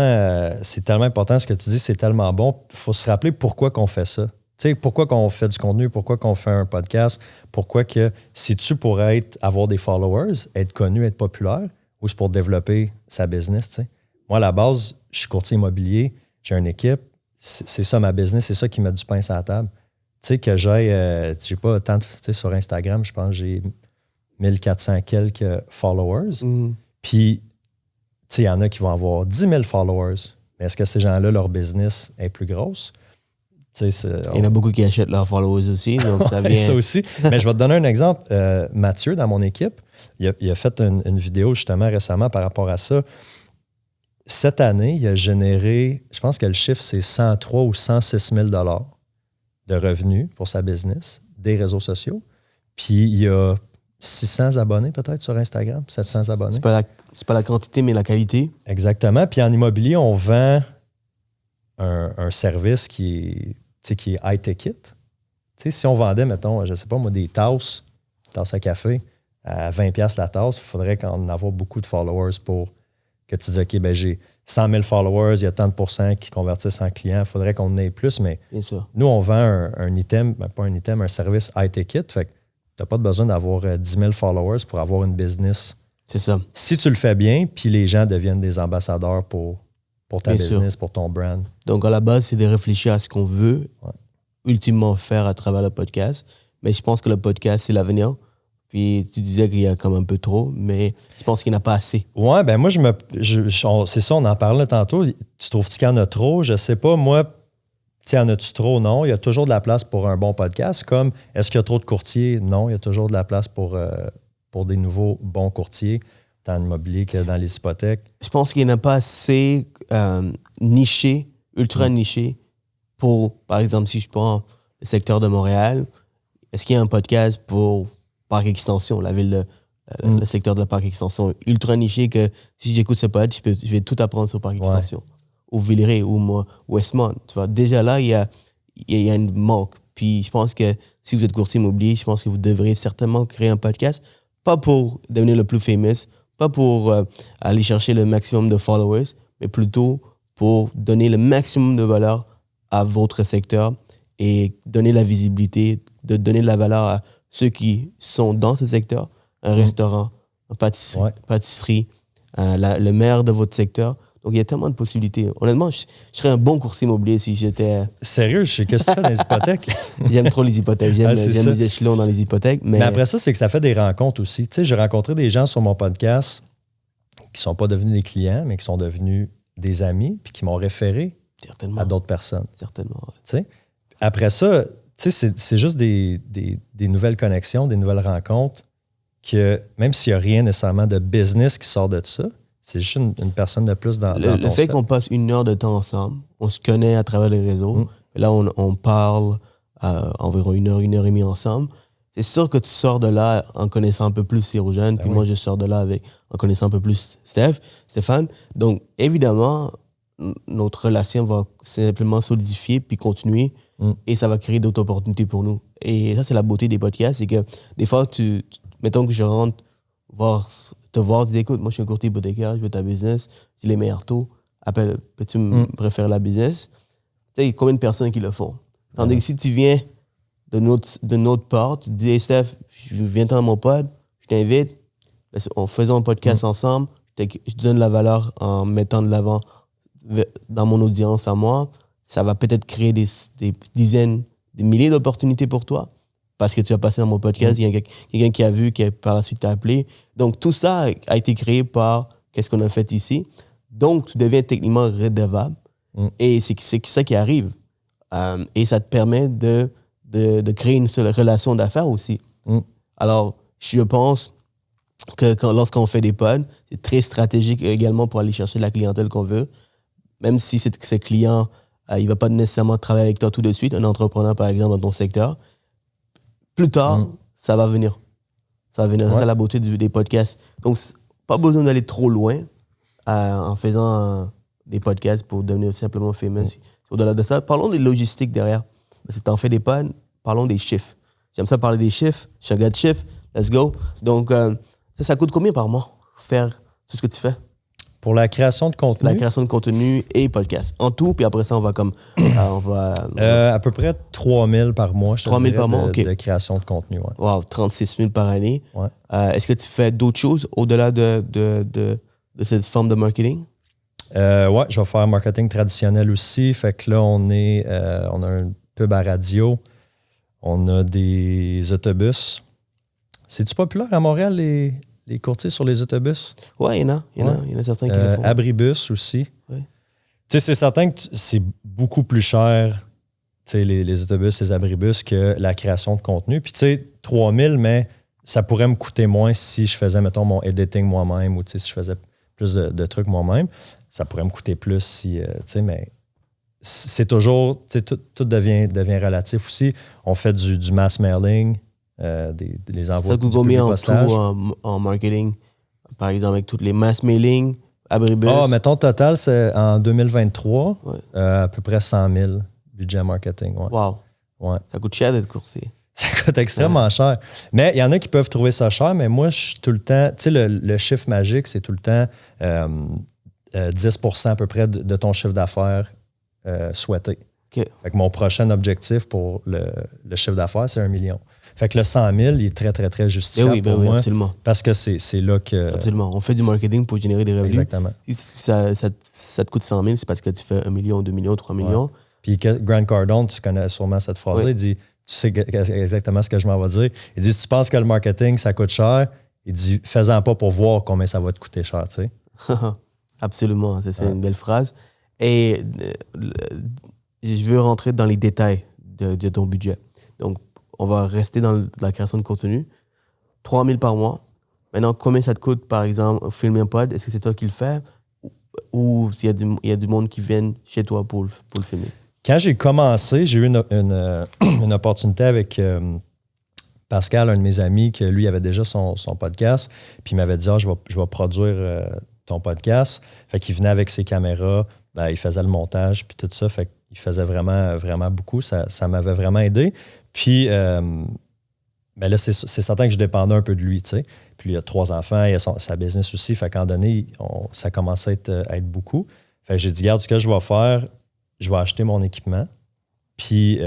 important ce que tu dis, c'est tellement bon. Il faut se rappeler pourquoi qu'on fait ça. Tu sais, pourquoi qu'on fait du contenu, pourquoi qu'on fait un podcast, pourquoi que c'est-tu pour avoir des followers, être connu, être populaire, ou c'est pour développer sa business, tu sais. Moi, à la base, je suis courtier immobilier, j'ai une équipe, c'est ça ma business, c'est ça qui met du pain sur la table. sais, que j'ai pas tant de, tu sais, sur Instagram, je pense que j'ai 1400 quelques followers. Puis, tu sais, il y en a qui vont avoir 10 000 followers. Mais est-ce que ces gens-là, leur business est plus grosse? Il y en a beaucoup qui achètent leurs followers aussi, donc ça vient... ça aussi. Mais je vais te donner un exemple. Mathieu, dans mon équipe, il a fait une vidéo justement récemment par rapport à ça. Cette année, il a généré, je pense que le chiffre, c'est 103 ou 106 000 de revenus pour sa business, des réseaux sociaux. Puis il y a 600 abonnés peut-être sur Instagram, 700 abonnés. C'est pas la quantité, mais la qualité. Exactement. Puis en immobilier, on vend un service qui est high ticket. T'sais, si on vendait, mettons, je sais pas moi, des tasses à café à 20$ la tasse, il faudrait qu'on en ait beaucoup de followers pour que tu dises, OK, ben j'ai 100 000 followers, il y a tant de pourcents qui convertissent en clients, il faudrait qu'on en ait plus, mais nous, on vend un item, ben pas un item, un service high ticket, fait que tu n'as pas besoin d'avoir 10 000 followers pour avoir une business. C'est ça. Si tu le fais bien, puis les gens deviennent des ambassadeurs pour ta business, pour ton brand. Donc, à la base, c'est de réfléchir à ce qu'on veut ultimement faire à travers le podcast. Mais je pense que le podcast, c'est l'avenir. Puis, tu disais qu'il y a comme un peu trop, mais je pense qu'il n'y en a pas assez. Ouais, ben moi, c'est ça, on en parlait tantôt. Tu trouves-tu qu'il y en a trop? Je sais pas. Moi, tu en as-tu trop? Non. Il y a toujours de la place pour un bon podcast. Comme, est-ce qu'il y a trop de courtiers? Non, il y a toujours de la place pour des nouveaux bons courtiers, tant en immobilier que dans les hypothèques. Je pense qu'il n'y en a pas assez niché, ultra niché, pour, par exemple, si je prends le secteur de Montréal, est-ce qu'il y a un podcast pour Parc Extension, la ville, le secteur de la Parc Extension, ultra niché que si j'écoute ce podcast, je vais tout apprendre sur Parc Extension. Ou Villeray, ou Westmont. Tu vois, déjà là, il y a un manque. Puis je pense que si vous êtes courtier immobilier, je pense que vous devrez certainement créer un podcast, pas pour devenir le plus famous, pas pour aller chercher le maximum de followers, mais plutôt pour donner le maximum de valeur à votre secteur et donner la visibilité, de donner de la valeur à ceux qui sont dans ce secteur, un restaurant, une pâtisserie, le maire de votre secteur. Donc, il y a tellement de possibilités. Honnêtement, je serais un bon courtier immobilier si j'étais... Sérieux? Qu'est-ce que tu fais dans les hypothèques? J'aime trop les hypothèques. J'aime les échelons dans les hypothèques. Mais après ça, c'est que ça fait des rencontres aussi. Tu sais, j'ai rencontré des gens sur mon podcast qui ne sont pas devenus des clients, mais qui sont devenus des amis, puis qui m'ont référé à d'autres personnes. Certainement. Ouais. Tu sais? Après ça, tu sais, c'est juste des nouvelles connexions, des nouvelles rencontres que, même s'il n'y a rien nécessairement de business qui sort de ça, c'est juste une personne de plus dans ton Le fait qu'on passe 1 heure de temps ensemble, on se connaît à travers les réseaux. Et là, on parle environ 1 heure et demie ensemble. C'est sûr que tu sors de là en connaissant un peu plus Cyrogène, puis moi, je sors de là en connaissant un peu plus Stéphane. Donc, évidemment, notre relation va simplement solidifier puis continuer et ça va créer d'autres opportunités pour nous. Et ça, c'est la beauté des podcasts, c'est que des fois, mettons que je rentre te voir, tu dis, écoute, moi, je suis un courtier hypothécaire, je veux ta business, j'ai les meilleurs taux, peux-tu me préférer la business? Tu sais, combien de personnes qui le font? Tandis que si tu viens de notre part, tu te dis, hey Steph, je viens dans mon pod, je t'invite, faisons un podcast ensemble, je te donne la valeur en mettant de l'avant dans mon audience à moi, ça va peut-être créer des dizaines, des milliers d'opportunités pour toi parce que tu as passé dans mon podcast, il y a quelqu'un qui a vu, qui par la suite t'a appelé. Donc, tout ça a été créé par qu'est-ce qu'on a fait ici. Donc, tu deviens techniquement redevable et c'est ça qui arrive. Et ça te permet de créer une seule relation d'affaires aussi. Alors, je pense que lorsqu'on fait des pods, c'est très stratégique également pour aller chercher la clientèle qu'on veut. Même si ce client, il ne va pas nécessairement travailler avec toi tout de suite, un entrepreneur par exemple dans ton secteur, plus tard, ça va venir. Ça va venir. C'est la beauté des podcasts. Donc, pas besoin d'aller trop loin en faisant des podcasts pour devenir simplement famous. Au-delà de ça, parlons des logistiques derrière. Si tu en fais des pods, parlons des chiffres. J'aime ça parler des chiffres. Je suis un gars de chiffres. Let's go. Donc, ça coûte combien par mois faire tout ce que tu fais? Pour la création de contenu? La création de contenu et podcast. En tout, puis après ça, on va comme... à peu près 3 000 par mois, je 3 000 par mois, OK. De création de contenu, ouais. Wow, 36 000 par année. Ouais. Est-ce que tu fais d'autres choses au-delà de cette forme de marketing? Ouais, je vais faire marketing traditionnel aussi. Fait que là, on a un pub à radio. On a des autobus. C'est-tu populaire à Montréal, les courtiers sur les autobus? Ouais, il y en a certains qui le font. Abribus aussi. Ouais. Tu sais, c'est certain que c'est beaucoup plus cher, tu sais, les autobus, les abribus, que la création de contenu. Puis, tu sais, 3000, mais ça pourrait me coûter moins si je faisais, mettons, mon editing moi-même ou, tu sais, si je faisais plus de trucs moi-même. Ça pourrait me coûter plus si, tu sais, mais c'est toujours, tu sais, tout devient relatif aussi. On fait du mass mailing, des envois de public postage. En marketing, par exemple, avec toutes les mass mailing, abribus. Mettons, total, c'est en 2023, à peu près 100 000 budget marketing. Ouais. Wow. Ouais. Ça coûte cher d'être courtier. Ça coûte extrêmement cher. Mais il y en a qui peuvent trouver ça cher, mais moi, je suis tout le temps, tu sais, le chiffre magique, c'est tout le temps 10% à peu près de ton chiffre d'affaires souhaité. Okay. Fait que mon prochain objectif pour le chiffre d'affaires, c'est 1 million. Fait que le 100 000, il est très, très, très justifiable pour moi. Absolument. Parce que c'est là que... Absolument. On fait du marketing pour générer des revenus. Exactement. Si ça te coûte 100 000, c'est parce que tu fais 1 million, 2 millions, 3 millions. Ouais. Puis Grant Cardone, tu connais sûrement cette phrase-là, il dit, tu sais exactement ce que je m'en vais dire. Il dit, si tu penses que le marketing, ça coûte cher, il dit, fais-en pas pour voir combien ça va te coûter cher, tu sais. Absolument. C'est une belle phrase. Et je veux rentrer dans les détails de ton budget. Donc, on va rester dans la création de contenu. 3 000 par mois. Maintenant, combien ça te coûte, par exemple, filmer un pod? Est-ce que c'est toi qui le fais? Ou il y a du monde qui vient chez toi pour le filmer? Quand j'ai commencé, j'ai eu une opportunité avec Pascal, un de mes amis, que lui avait déjà son podcast. Puis il m'avait dit, je vais produire ton podcast. Fait qu'il venait avec ses caméras. Ben, il faisait le montage, puis tout ça. Fait qu'il faisait vraiment, vraiment beaucoup. Ça m'avait vraiment aidé. Puis, ben là, c'est certain que je dépendais un peu de lui, tu sais. Puis, il a 3 enfants, il a sa business aussi. Fait qu'à un moment donné, ça commençait à être beaucoup. Fait que j'ai dit, regarde, ce que je vais faire, je vais acheter mon équipement. Puis,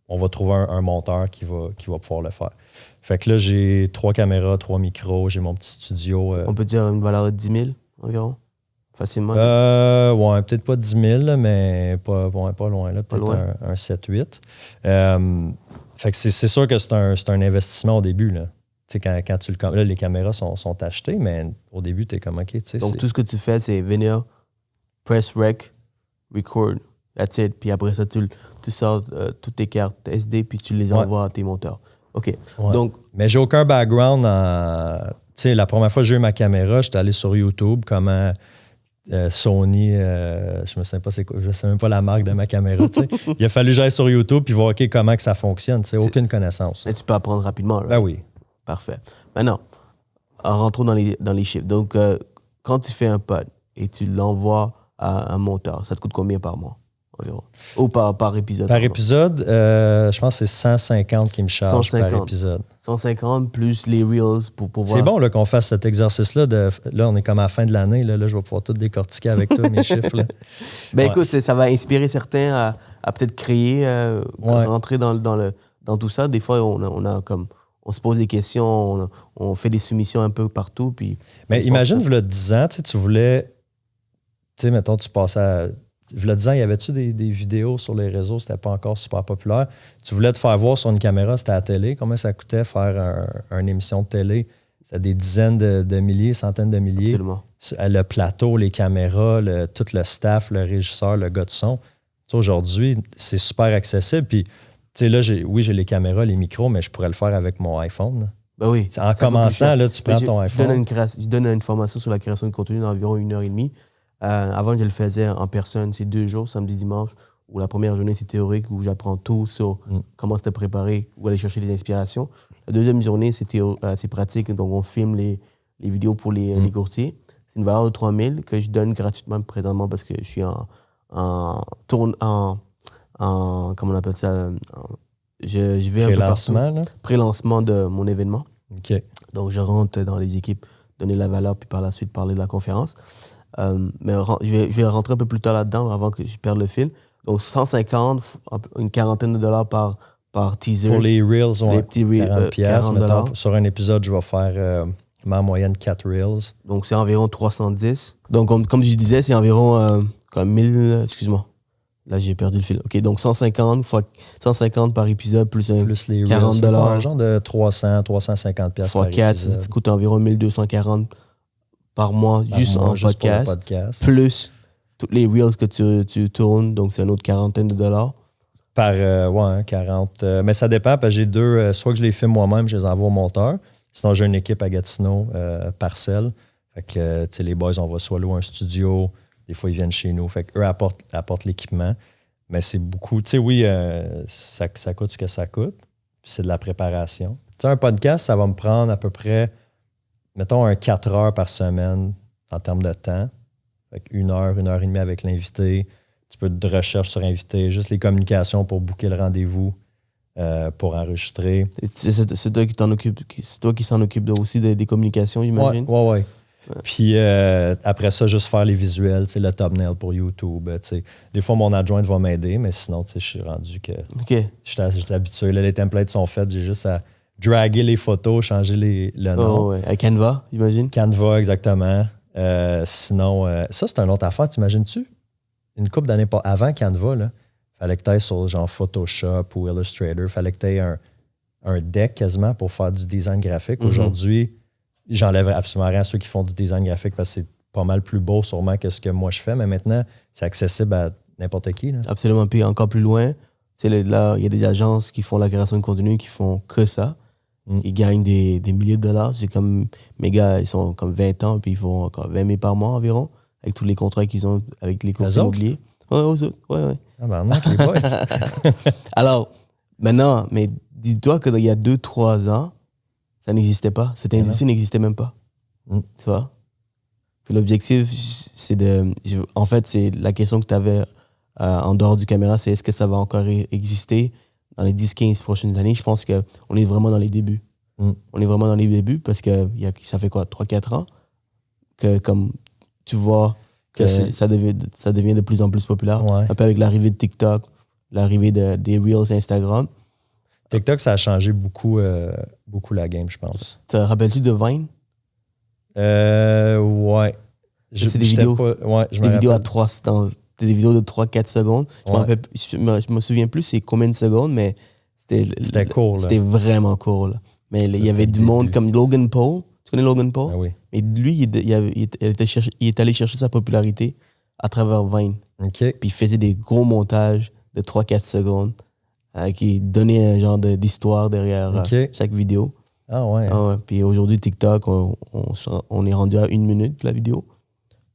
on va trouver un monteur qui va pouvoir le faire. Fait que là, j'ai 3 caméras, 3 micros, j'ai mon petit studio. On peut dire une valeur de 10 000 environ? Facilement? Ouais, peut-être pas 10 000, mais pas loin. Là, peut-être un 7-8. Fait que c'est sûr que c'est un investissement au début. Là. Quand tu là, les caméras sont achetées, mais au début, tu es comme OK. Donc, tout ce que tu fais, c'est venir, press rec, record, that's it. Puis après ça, tu sors toutes tes cartes SD, puis tu les envoies à tes monteurs. OK. Ouais. Donc, mais j'ai aucun background en... Tu sais, la première fois que j'ai eu ma caméra, j'étais allé sur YouTube, comment... Sony, je me souviens pas c'est quoi, je sais même pas la marque de ma caméra. Il a fallu que j'aille sur YouTube puis voir comment que ça fonctionne. Aucune connaissance. Mais tu peux apprendre rapidement. Là. Ben oui. Parfait. Maintenant, rentrons dans les chiffres. Donc, quand tu fais un pod et tu l'envoies à un monteur, ça te coûte combien par mois environ? Ou par épisode? Par épisode, je pense que c'est 150 qui me charge par épisode. 150 plus les Reels pour pouvoir... C'est bon là, qu'on fasse cet exercice-là. Là, on est comme à la fin de l'année. Là, je vais pouvoir tout décortiquer avec toi, mes chiffres. Là. Écoute, ça va inspirer certains à peut-être créer, rentrer dans tout ça. Des fois, on se pose des questions, on fait des soumissions un peu partout. Puis, mais imagine, il y a 10 ans, tu voulais... Tu sais, mettons, tu passais à... Il y a 10 ans, y avait-tu des vidéos sur les réseaux? C'était pas encore super populaire. Tu voulais te faire voir sur une caméra, c'était à la télé. Combien ça coûtait faire une émission de télé? C'était des dizaines de milliers, centaines de milliers. Absolument. Le plateau, les caméras, tout le staff, le régisseur, le gars de son. Tu sais, aujourd'hui, c'est super accessible. Puis, tu sais, là, j'ai les caméras, les micros, mais je pourrais le faire avec mon iPhone. Là. Ben oui. En commençant, là, tu prends ton iPhone. Je donne une formation sur la création de contenu d'environ 1h30. Avant, je le faisais en personne, c'est 2 jours, samedi, dimanche, où la première journée, c'est théorique, où j'apprends tout sur comment se préparer, où aller chercher les inspirations. La deuxième journée, c'est pratique, donc on filme les vidéos pour les courtiers. C'est une valeur de 3 000 que je donne gratuitement présentement parce que je suis en comment on appelle ça? Je vais un peu partout. Pré-lancement de mon événement. Okay. Donc, je rentre dans les équipes, donner la valeur, puis par la suite parler de la conférence. Mais je vais rentrer un peu plus tard là-dedans avant que je perde le fil. Donc, 150, une quarantaine de dollars par teaser. Pour les Reels, les petits 40 $. Sur un épisode, je vais faire ma moyenne 4 Reels. Donc, c'est environ 310. Donc, comme je disais, c'est environ comme 1000, excuse-moi. Là, j'ai perdu le fil. OK, donc 150 par épisode plus un Plus les $40. un genre de 300, 350 pièces fois par 4, épisode. ça te coûte environ 1240 par mois Par juste mois, en juste pour le podcast. podcast. Plus toutes les reels que tu tournes, donc c'est une autre quarantaine de dollars. Par, 40. Mais ça dépend, parce que j'ai deux, soit que je les filme moi-même, je les envoie au monteur. Sinon, j'ai une équipe à Gatineau, Parcelle. Fait que, tu sais, les boys, on va soit louer un studio. Des fois, ils viennent chez nous. Fait qu'eux apportent l'équipement. Mais c'est beaucoup. Tu sais, oui, ça coûte ce que ça coûte. Puis c'est de la préparation. Tu sais, un podcast, ça va me prendre à peu près, mettons, 4 heures par semaine en termes de temps. Fait qu'une heure et demie avec l'invité. Tu peux de recherche sur invité, juste les communications pour booker le rendez-vous, pour enregistrer. C'est toi qui t'en occupe, c'est toi qui s'en occupe aussi des communications, j'imagine? Ouais. Puis après ça, juste faire les visuels, tu sais, le thumbnail pour YouTube. Tu sais. Des fois, mon adjointe va m'aider, mais sinon, tu sais, je suis rendu que OK. je suis habitué. Là, les templates sont faits, j'ai juste à draguer les photos, changer le nom. Oh, ouais. Avec Canva, j'imagine? Canva, exactement. Sinon, ça, c'est une autre affaire, t'imagines-tu? Une couple d'années avant Canva, là, fallait que tu ailles sur genre Photoshop ou Illustrator, fallait que tu aies un deck quasiment pour faire du design graphique. Aujourd'hui, j'enlève absolument rien à ceux qui font du design graphique parce que c'est pas mal plus beau sûrement que ce que moi je fais, mais maintenant, c'est accessible à n'importe qui. Là. Absolument. Puis encore plus loin, là, il y a des agences qui font la création de contenu qui font que ça. Ils gagnent des milliers de dollars. C'est comme mes gars, ils sont comme 20 ans, puis ils font encore 20 000 par mois environ, avec tous les contrats qu'ils ont avec les courtiers immobiliers. Ouais. Ah ben non, les boys. Alors, maintenant, mais dis-toi qu'il y a 2-3 ans, ça n'existait pas. Cette industrie n'existait même pas. Tu vois? Puis l'objectif, c'est de... En fait, c'est la question que tu avais en dehors du caméra, c'est est-ce que ça va encore exister dans les 10-15 prochaines années? Je pense qu'on est vraiment dans les débuts. On est vraiment dans les débuts parce que ça fait quoi, 3-4 ans que comme tu vois que ça devient de plus en plus populaire. Ouais. Un peu avec l'arrivée de TikTok, l'arrivée des Reels Instagram. TikTok, ça a changé beaucoup, beaucoup la game, je pense. Te rappelles-tu de Vine? Ouais. C'est des vidéos, des vidéos de 3-4 secondes. Je me souviens plus c'est combien de secondes, mais c'était court. C'était vraiment court. Là. Mais il y avait du monde comme Logan Paul. Tu connais Logan Paul? Ah oui. Mais lui, il est allé chercher sa popularité à travers Vine. Okay. Puis il faisait des gros montages de 3-4 secondes qui donnaient un genre d'histoire derrière chaque vidéo. Ah ouais. Puis aujourd'hui, TikTok, on est rendu à 1 minute la vidéo.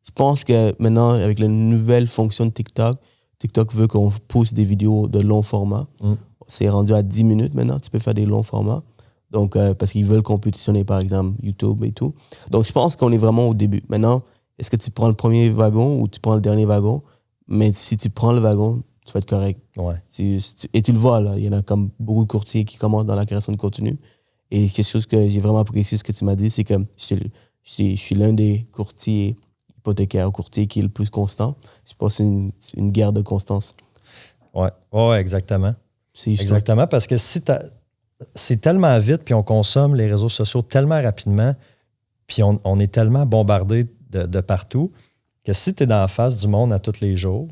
Je pense que maintenant, avec la nouvelle fonction de TikTok, TikTok veut qu'on pousse des vidéos de long format. C'est rendu à 10 minutes maintenant, tu peux faire des longs formats. Donc, parce qu'ils veulent compétitionner, par exemple, YouTube et tout. Donc, je pense qu'on est vraiment au début. Maintenant, est-ce que tu prends le premier wagon ou tu prends le dernier wagon? Mais si tu prends le wagon, tu vas être correct. Ouais. Et tu le vois, là, il y en a comme beaucoup de courtiers qui commencent dans la création de contenu. Et quelque chose que j'ai vraiment apprécié, ce que tu m'as dit, c'est que je suis l'un des courtiers hypothécaires, courtiers qui est le plus constant. Je pense que c'est une guerre de constance. Ouais, exactement. C'est exactement, parce que si c'est tellement vite, puis on consomme les réseaux sociaux tellement rapidement, puis on est tellement bombardé de partout, que si tu es dans la face du monde à tous les jours,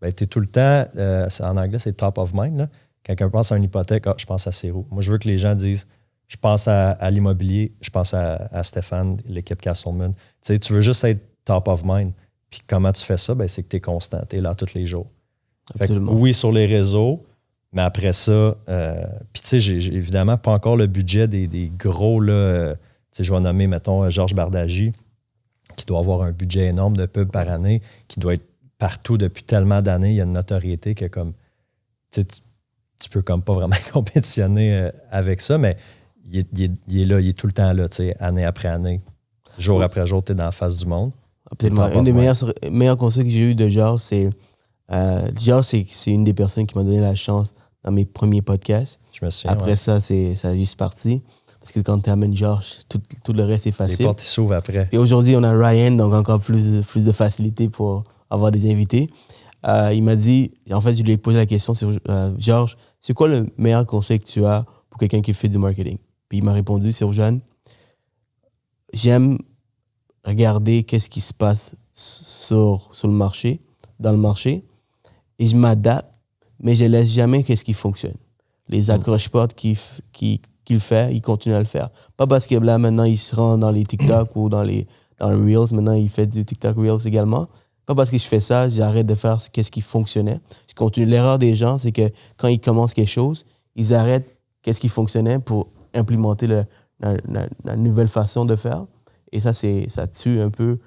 ben tu es tout le temps, en anglais, c'est top of mind. Là. Quand quelqu'un pense à une hypothèque, je pense à Cero. Moi, je veux que les gens disent, je pense à l'immobilier, je pense à Stéphane, l'équipe Castleman. Tu veux juste être top of mind. Puis comment tu fais ça? Ben, c'est que tu es constant, tu es là tous les jours. Absolument. Oui, sur les réseaux, mais après ça, puis tu sais, j'ai évidemment pas encore le budget des gros, là, tu sais, je vais nommer, mettons, Georges Bardagy, qui doit avoir un budget énorme de pubs par année, qui doit être partout depuis tellement d'années. Il y a une notoriété que comme, tu peux comme pas vraiment compétitionner avec ça, mais il est là, il est tout le temps là, tu sais, année après année, jour après jour, tu es dans la face du monde. Absolument. Un des meilleurs conseils que j'ai eu de Georges, c'est c'est une des personnes qui m'a donné la chance dans mes premiers podcasts. Je me souviens. Après ça, ça a juste parti. Parce que quand tu amènes Georges, tout le reste est facile. Les portes s'ouvrent après. Et aujourd'hui, on a Ryan, donc encore plus de facilité pour avoir des invités. Il m'a dit, en fait, je lui ai posé la question, Georges, c'est quoi le meilleur conseil que tu as pour quelqu'un qui fait du marketing? Puis il m'a répondu, Jeanne, j'aime regarder qu'est-ce qui se passe sur le marché, dans le marché, et je m'adapte, mais je laisse jamais qu'est-ce qui fonctionne. Les accroche-portes qu'il fait, il continue à le faire. Pas parce que là, maintenant, il se rend dans les TikTok ou dans les Reels. Maintenant, il fait du TikTok Reels également. Pas parce que je fais ça, j'arrête de faire ce qui fonctionnait. Je continue. L'erreur des gens, c'est que quand ils commencent quelque chose, ils arrêtent ce qui fonctionnait pour implémenter la nouvelle façon de faire. Et ça tue un peu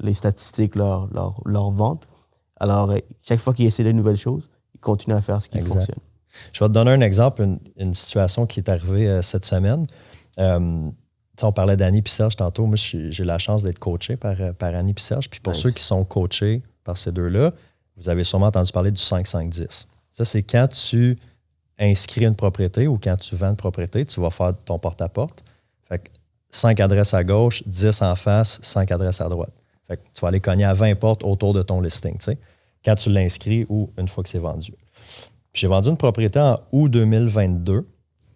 les statistiques, leur vente. Alors, chaque fois qu'ils essaient de nouvelles choses, ils continuent à faire ce qui fonctionne. Je vais te donner un exemple, une situation qui est arrivée cette semaine. On parlait d'Annie et Serge tantôt. Moi, j'ai la chance d'être coaché par Annie et Serge. Puis pour ceux qui sont coachés par ces deux-là, vous avez sûrement entendu parler du 5-5-10. Ça, c'est quand tu inscris une propriété ou quand tu vends une propriété, tu vas faire ton porte-à-porte. Fait que 5 adresses à gauche, 10 en face, 5 adresses à droite. Fait que tu vas aller cogner à 20 portes autour de ton listing, tu sais, quand tu l'inscris ou une fois que c'est vendu. Puis j'ai vendu une propriété en août 2022.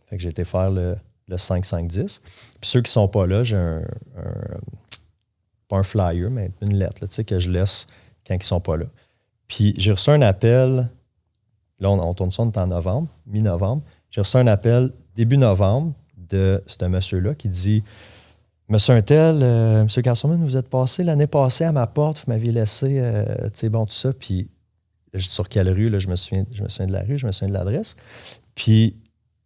Fait que j'ai été faire le 5-5-10. Puis ceux qui ne sont pas là, j'ai pas un flyer, mais une lettre là, que je laisse quand ils ne sont pas là. Puis j'ai reçu un appel, là on tourne ça, on est en novembre, mi-novembre. J'ai reçu un appel début novembre de ce monsieur-là qui dit « Monsieur Untel, Monsieur Castleman, vous êtes passé l'année passée à ma porte, vous m'aviez laissé, tu sais, bon, tout ça. » Puis je dis sur quelle rue, là, je me souviens de la rue, je me souviens de l'adresse. Puis,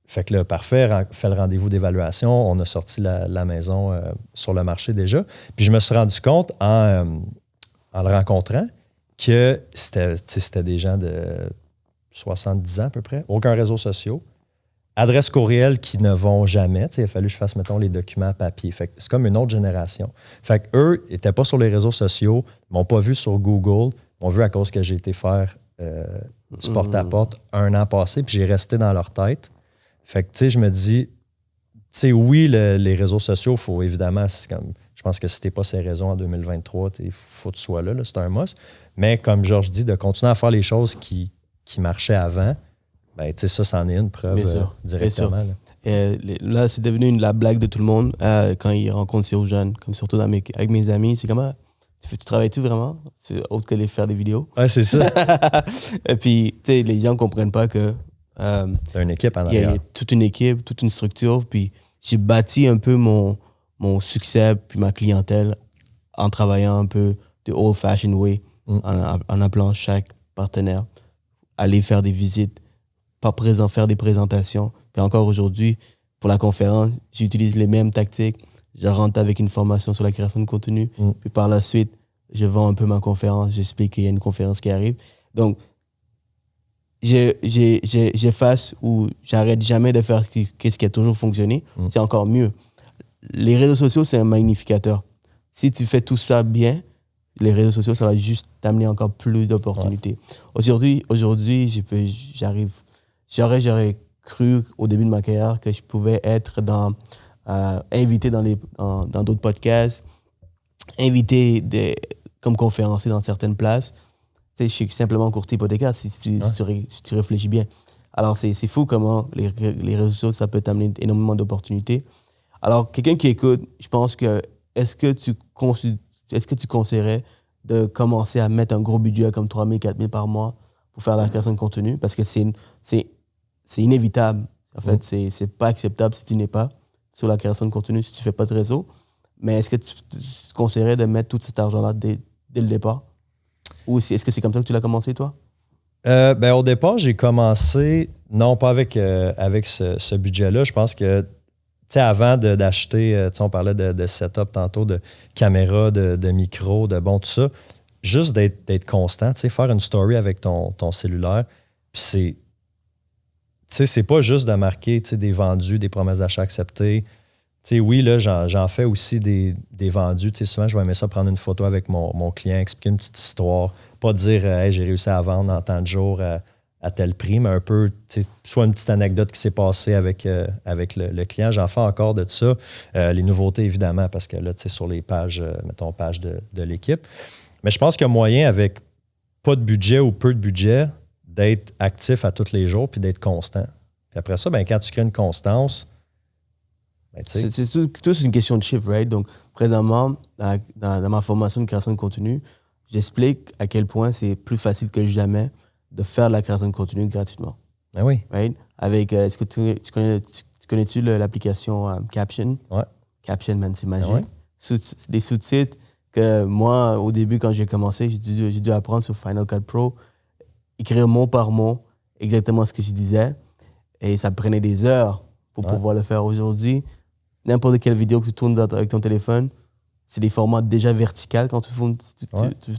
fait que là, parfait, fait le rendez-vous d'évaluation. On a sorti la maison sur le marché déjà. Puis je me suis rendu compte en le rencontrant que c'était des gens de 70 ans à peu près, aucun réseau social, adresse courriel qui ne vont jamais. Il a fallu que je fasse, mettons, les documents à papier. Fait que c'est comme une autre génération. Fait qu'eux n'étaient pas sur les réseaux sociaux, ne m'ont pas vu sur Google, m'ont vu à cause que j'ai été faire du porte-à-porte un an passé, puis j'ai resté dans leur tête. Fait que, tu sais, je me dis, tu sais, oui, les réseaux sociaux, il faut évidemment, je pense que si t'es pas ces réseaux en 2023, il faut que tu sois là, c'est un must. Mais comme Georges dit, de continuer à faire les choses qui marchaient avant, ben, tu sais, ça, c'en est une preuve directement. Là, c'est devenu la blague de tout le monde quand ils rencontrent ces jeunes, comme surtout avec mes amis. C'est comme, tu travailles-tu vraiment? Autre que de faire des vidéos. Ouais, c'est ça. Et puis, tu sais, les gens ne comprennent pas que t'as une équipe en arrière. Il y a toute une équipe, toute une structure. Puis j'ai bâti un peu mon succès puis ma clientèle en travaillant un peu de old-fashioned way, en appelant chaque partenaire, aller faire des visites, faire des présentations. Puis encore aujourd'hui, pour la conférence, j'utilise les mêmes tactiques. Je rentre avec une formation sur la création de contenu. Puis par la suite, je vends un peu ma conférence. J'explique qu'il y a une conférence qui arrive. Donc, j'efface ou j'arrête jamais de faire ce qui a toujours fonctionné. C'est encore mieux. Les réseaux sociaux, c'est un magnificateur. Si tu fais tout ça bien, les réseaux sociaux, ça va juste t'amener encore plus d'opportunités. Ouais. Aujourd'hui, j'aurais cru au début de ma carrière que je pouvais être invité dans d'autres podcasts, invité comme conférencier dans certaines places. Je suis simplement courtier hypothécaire si tu réfléchis bien. Alors, c'est fou comment les réseaux sociaux, ça peut t'amener énormément d'opportunités. Alors, quelqu'un qui écoute, je pense que est-ce que tu conseillerais de commencer à mettre un gros budget comme 3 000, 4 000 par mois pour faire la création de contenu? Parce que c'est inévitable. En fait, c'est pas acceptable si tu n'es pas sur la création de contenu, si tu fais pas de réseau. Mais est-ce que tu conseillerais de mettre tout cet argent-là dès le départ? Ou est-ce que c'est comme ça que tu l'as commencé, toi? Au départ, j'ai commencé, non pas avec ce budget-là. Je pense que, tu sais, avant d'acheter, on parlait de setup tantôt, de caméra, de micro, de bon, tout ça, juste d'être constant, tu sais, faire une story avec ton cellulaire. Puis c'est pas juste de marquer, tu sais, des vendus, des promesses d'achat acceptées. Tu sais, oui, là, j'en fais aussi des vendus. Tu sais, souvent, je vais aimer ça prendre une photo avec mon client, expliquer une petite histoire. Pas dire hey, j'ai réussi à vendre en tant de jours à tel prix, mais un peu, tu sais, soit une petite anecdote qui s'est passée avec le client. J'en fais encore de ça. Les nouveautés, évidemment, parce que là, tu sais, sur les pages, mettons, pages de l'équipe. Mais je pense qu'il y a moyen, avec pas de budget ou peu de budget, d'être actif à tous les jours puis d'être constant. Puis après ça, ben, quand tu crées une constance, ben, c'est une question de chiffre, right? Donc, présentement, dans ma formation de création de contenu, j'explique à quel point c'est plus facile que jamais de faire de la création de contenu gratuitement. Ben oui. Right? Avec, est-ce que tu connais-tu l'application Caption? Ouais. Caption, man, c'est magique. Ouais. Des sous-titres que moi, au début, quand j'ai commencé, j'ai dû apprendre sur Final Cut Pro, écrire mot par mot exactement ce que je disais. Et ça prenait des heures pour pouvoir le faire aujourd'hui. N'importe quelle vidéo que tu tournes avec ton téléphone, c'est des formats déjà verticaux quand tu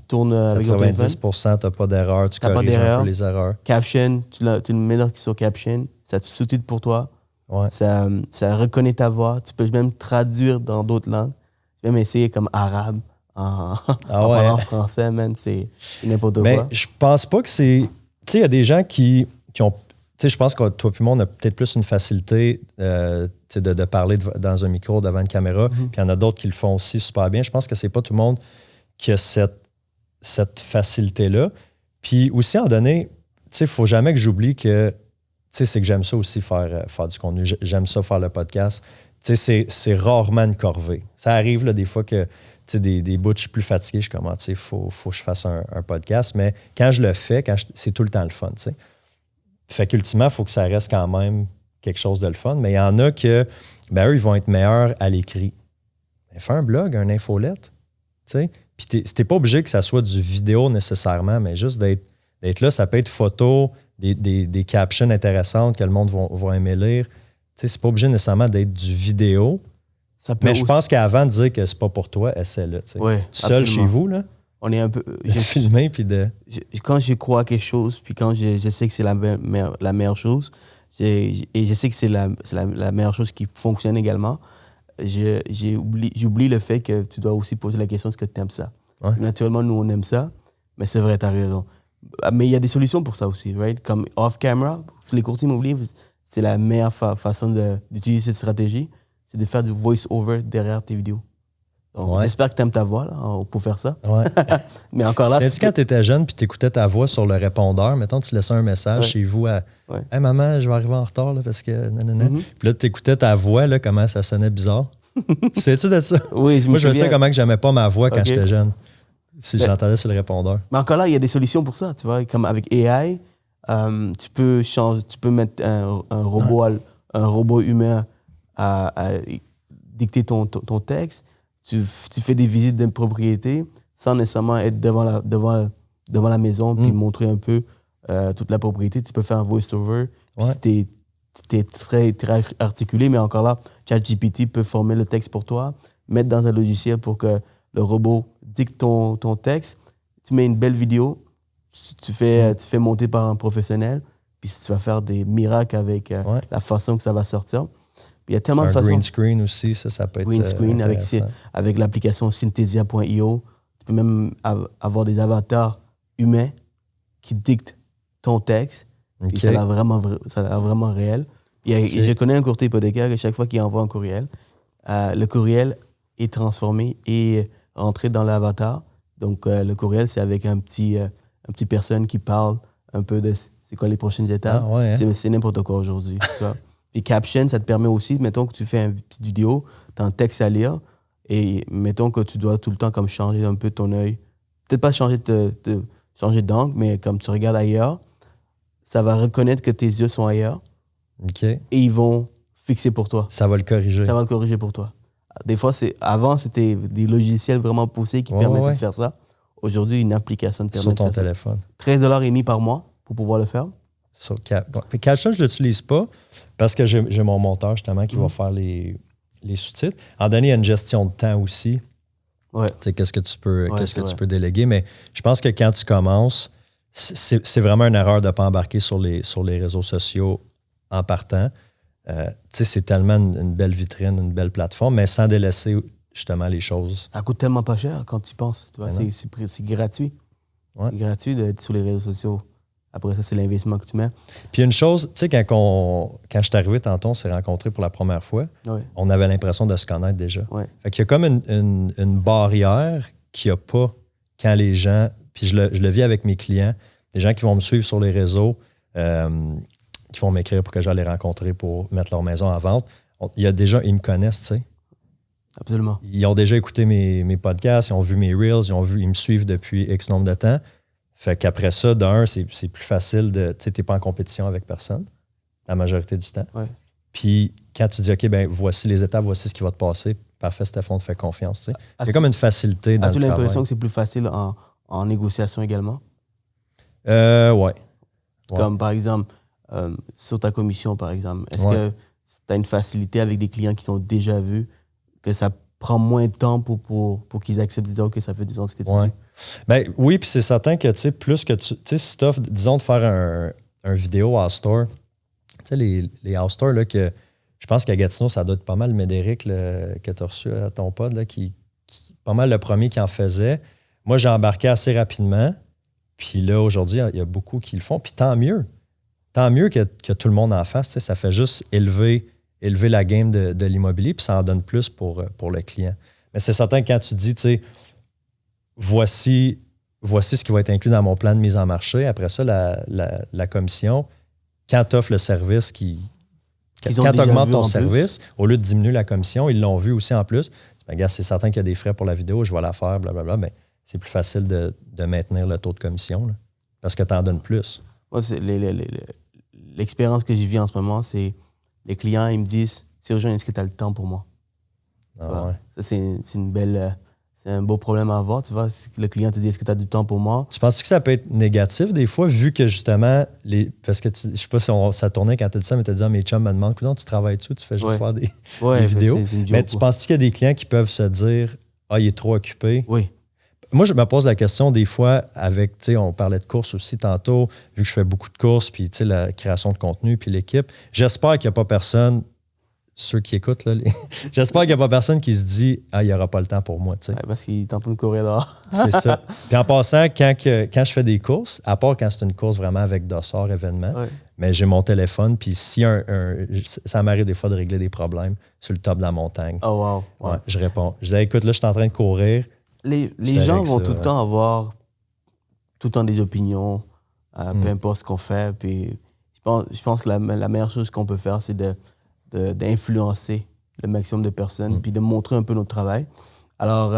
tournes avec ton téléphone. 90%, tu n'as pas d'erreur, tu corriges un peu les erreurs. Caption, tu le mets sur Caption, ça te sous-titre pour toi. Ouais. Ça reconnaît ta voix. Tu peux même traduire dans d'autres langues. Tu peux même essayer comme arabe, en parlant français, man. C'est n'importe quoi. Mais je pense pas que c'est... Tu sais, il y a des gens qui ont... Tu sais, je pense que toi et moi, on a peut-être plus une facilité de parler dans un micro, devant une caméra. Puis il y en a d'autres qui le font aussi super bien. Je pense que c'est pas tout le monde qui a cette facilité-là. Puis aussi, en donné, tu sais, il faut jamais que j'oublie que... Tu sais, c'est que j'aime ça aussi faire du contenu. J'aime ça faire le podcast. Tu sais, c'est rarement une corvée. Ça arrive là, des fois que, tu sais, des bouts, je suis plus fatigué. Je suis comme, tu sais, faut que je fasse un podcast. Mais quand je le fais, c'est tout le temps le fun, tu sais. Fait qu'ultimement, il faut que ça reste quand même quelque chose de le fun. Mais il y en a que, ben eux, ils vont être meilleurs à l'écrit. Ben, fais un blog, un infolette, tu sais. Puis t'es pas obligé que ça soit du vidéo nécessairement, mais juste d'être là, ça peut être photo, des captions intéressantes que le monde va aimer lire. Tu sais, c'est pas obligé nécessairement d'être du vidéo. Mais je pense qu'avant de dire que c'est pas pour toi, essaie-le. Ouais, seul chez vous, là. On est un peu... J'ai filmé, puis quand je crois à quelque chose, puis quand je sais que c'est la meilleure chose, et je sais que c'est la meilleure chose qui fonctionne également, j'oublie le fait que tu dois aussi poser la question, est-ce que tu aimes ça? Ouais. Naturellement, nous, on aime ça, mais c'est vrai, tu as raison. Mais il y a des solutions pour ça aussi, right? Comme off-camera, sur les courtiers immobiliers, c'est la meilleure façon d'utiliser cette stratégie, c'est de faire du voice-over derrière tes vidéos. Donc, j'espère que tu aimes ta voix là, pour faire ça. Ouais. Mais encore là, c'est quand tu étais jeune puis tu écoutais ta voix sur le répondeur, mettons, tu laissais un message chez vous à Hey maman, je vais arriver en retard là, parce que nanana. Puis là, tu écoutais ta voix, là, comment ça sonnait bizarre. Tu sais-tu de ça? Oui, moi, je sais comment que j'aimais pas ma voix quand j'étais jeune. Si j'entendais sur le répondeur. Mais encore là, il y a des solutions pour ça. Tu vois, comme avec AI, tu peux mettre un robot humain à dicter ton texte. Tu fais des visites d'une propriété sans nécessairement être devant la maison puis montrer un peu toute la propriété. Tu peux faire un voice-over. Si t'es très articulé, mais encore là, ChatGPT peut former le texte pour toi, mettre dans un logiciel pour que le robot dicte ton texte. Tu mets une belle vidéo, tu fais monter par un professionnel, puis tu vas faire des miracles avec la façon que ça va sortir. Il y a tellement de façons. Green screen aussi, ça peut être green screen avec l'application Synthesia.io. Tu peux même avoir des avatars humains qui dictent ton texte. Okay. Et ça a l'air vraiment réel. Je connais un courtier hypothécaire que chaque fois qu'il envoie un courriel, le courriel est transformé et rentré dans l'avatar. Donc, le courriel, c'est avec un petit personne qui parle un peu de c'est quoi les prochaines étapes. Ah ouais, hein? C'est n'importe quoi aujourd'hui. Tu vois? Puis Caption, ça te permet aussi, mettons que tu fais une petite vidéo, tu as un texte à lire, et mettons que tu dois tout le temps comme changer un peu ton œil. Peut-être pas changer d'angle, mais comme tu regardes ailleurs, ça va reconnaître que tes yeux sont ailleurs. OK. Et ils vont fixer pour toi. Ça va le corriger. Ça va le corriger pour toi. Des fois, avant, c'était des logiciels vraiment poussés qui permettaient de faire ça. Aujourd'hui, une application te permet de faire ça. Sur ton téléphone. $13,5 par mois pour pouvoir le faire. Sur Caption, je ne l'utilise pas parce que j'ai mon monteur justement qui va faire les sous-titres. En donné, il y a une gestion de temps aussi. Ouais. Tu sais, qu'est-ce que tu peux déléguer. Mais je pense que quand tu commences, c'est vraiment une erreur de ne pas embarquer sur les réseaux sociaux en partant. Tu sais, c'est tellement une belle vitrine, une belle plateforme, mais sans délaisser justement les choses. Ça coûte tellement pas cher quand tu penses. Tu vois, c'est gratuit. Ouais. C'est gratuit d'être sur les réseaux sociaux. Après ça, c'est l'investissement que tu mets. Puis une chose, tu sais, quand je suis arrivé tantôt, on s'est rencontrés pour la première fois, on avait l'impression de se connaître déjà. Ouais. Fait qu'il y a comme une barrière qu'il n'y a pas quand les gens, puis je le vis avec mes clients, des gens qui vont me suivre sur les réseaux, qui vont m'écrire pour que j'aille les rencontrer pour mettre leur maison en vente. Ils me connaissent, tu sais. Absolument. Ils ont déjà écouté mes podcasts, ils ont vu mes Reels, ils me suivent depuis X nombre de temps. Fait qu'après ça, d'un, c'est plus facile de... Tu sais, t'es pas en compétition avec personne, la majorité du temps. Ouais. Puis quand tu dis, OK, ben voici les étapes, voici ce qui va te passer, parfait, Stéphane, te fait confiance. Tu sais. Il y a comme une facilité dans le travail. As-tu l'impression que c'est plus facile en négociation également? Ouais. Comme par exemple, sur ta commission, par exemple, est-ce que tu as une facilité avec des clients qui sont déjà vus, que ça prend moins de temps pour qu'ils acceptent de dire OK, ça fait du sens ce que tu dis? Ben, oui, puis c'est certain que plus que tu sais, si tu offres, disons, de faire un vidéo house store, tu sais, les house stores, là, que je pense qu'à Gatineau, ça doit être pas mal Médéric que tu as reçu à ton pod, là, qui pas mal le premier qui en faisait. Moi, j'ai embarqué assez rapidement. Puis là, aujourd'hui, il y a beaucoup qui le font. Puis tant mieux. Tant mieux que tout le monde en fasse. Ça fait juste élever la game de l'immobilier, puis ça en donne plus pour le client. Mais c'est certain que quand tu dis, tu sais, voici ce qui va être inclus dans mon plan de mise en marché. Après ça, la commission, quand tu offres le service quand tu augmentes ton service, au lieu de diminuer la commission, ils l'ont vu aussi en plus. Ben, regarde, c'est certain qu'il y a des frais pour la vidéo, je vais la faire, blablabla. Mais c'est plus facile de maintenir le taux de commission là, parce que tu en donnes plus. Moi, l'expérience que j'y vis en ce moment, c'est les clients, ils me disent Sergent, est-ce que tu as le temps pour moi? Ça, c'est une belle. C'est un beau problème à avoir, tu vois. Le client te dit, est-ce que tu as du temps pour moi? Tu penses que ça peut être négatif des fois, vu que justement, parce que je sais pas si ça tournait quand tu as dit ça, mais tu as dit, mes chums me demandent, coudonc, tu travailles dessus, tu fais juste faire des vidéos. Mais tu penses qu'il y a des clients qui peuvent se dire, il est trop occupé? Oui. Moi, je me pose la question des fois avec, tu sais, on parlait de courses aussi tantôt, vu que je fais beaucoup de courses, puis tu sais, la création de contenu, puis l'équipe. J'espère qu'il n'y a pas personne, ceux qui écoutent, là, j'espère qu'il n'y a pas personne qui se dit il n'y aura pas le temps pour moi. Tu sais. Parce qu'il est en train de courir dehors. C'est ça. Puis en passant, quand je fais des courses, à part quand c'est une course vraiment avec dossard, événement, mais j'ai mon téléphone, puis si ça m'arrive des fois de régler des problèmes sur le top de la montagne. Oh wow. Ouais, je réponds. Je dis écoute, là, je suis en train de courir. Les gens vont tout le temps avoir des opinions, peu importe ce qu'on fait. Puis je pense que la meilleure chose qu'on peut faire, c'est d'influencer le maximum de personnes, puis de montrer un peu notre travail. Alors,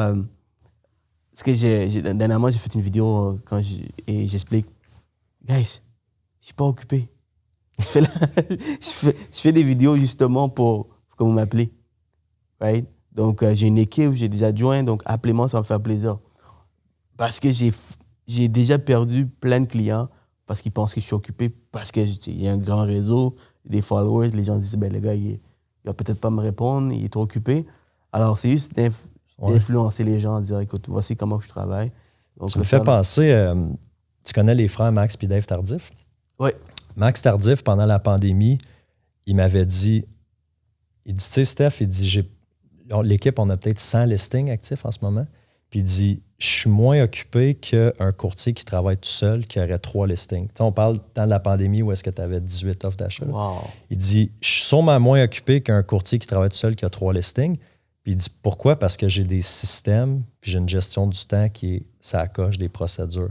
dernièrement, j'ai fait une vidéo et j'explique, guys, je suis pas occupé. Je fais des vidéos justement pour que vous m'appelez. Right? Donc, j'ai une équipe, j'ai des adjoints, donc appelez-moi, ça me fait plaisir. Parce que j'ai déjà perdu plein de clients parce qu'ils pensent que je suis occupé, parce que j'ai un grand réseau, des followers, les gens disent, le gars, il va peut-être pas me répondre, il est trop occupé. Alors, c'est juste d'influencer les gens, de dire, écoute, voici comment je travaille. Donc, ça me fait penser, tu connais les frères Max et Dave Tardif? Oui. Max Tardif, pendant la pandémie, il m'avait dit, tu sais, Steph, il dit, l'équipe, on a peut-être 100 listings actifs en ce moment. Puis il dit, je suis moins occupé qu'un courtier qui travaille tout seul, qui aurait 3 listings. Tu sais, on parle dans la pandémie où est-ce que tu avais 18 offres d'achat. Wow. Il dit, je suis sûrement moins occupé qu'un courtier qui travaille tout seul, qui a 3 listings. Puis il dit, pourquoi? Parce que j'ai des systèmes, puis j'ai une gestion du temps qui est, ça coche des procédures.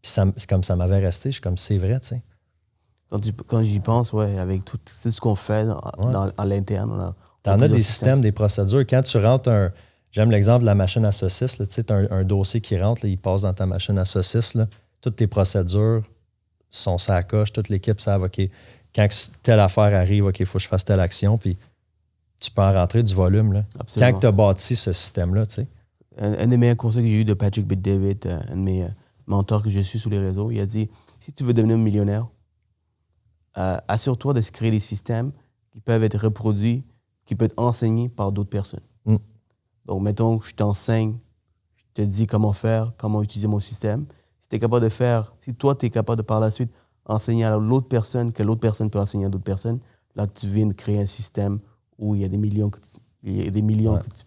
Puis c'est comme ça m'avait resté. Je suis comme, c'est vrai, tu sais. Quand j'y pense, avec tout ce qu'on fait à l'interne, tu en as des systèmes, des procédures. Quand tu rentres j'aime l'exemple de la machine à saucisses. Tu sais, as un dossier qui rentre, là, il passe dans ta machine à saucisses. Là. Toutes tes procédures sont ça à coche. Toute l'équipe savent, OK, quand telle affaire arrive, OK, il faut que je fasse telle action. Puis tu peux en rentrer du volume. Là. Quand tu as bâti ce système-là, tu sais. Un des meilleurs conseils que j'ai eu de Patrick Bet-David, un de mes mentors que je suis sur les réseaux, il a dit, si tu veux devenir millionnaire, assure-toi de créer des systèmes qui peuvent être reproduits, qui peuvent être enseignés par d'autres personnes. Donc, mettons que je t'enseigne, je te dis comment faire, comment utiliser mon système. Si tu es capable de faire, si toi, tu es capable de par la suite enseigner à l'autre personne, que l'autre personne peut enseigner à d'autres personnes, là, tu viens de créer un système où il y a des millions que tu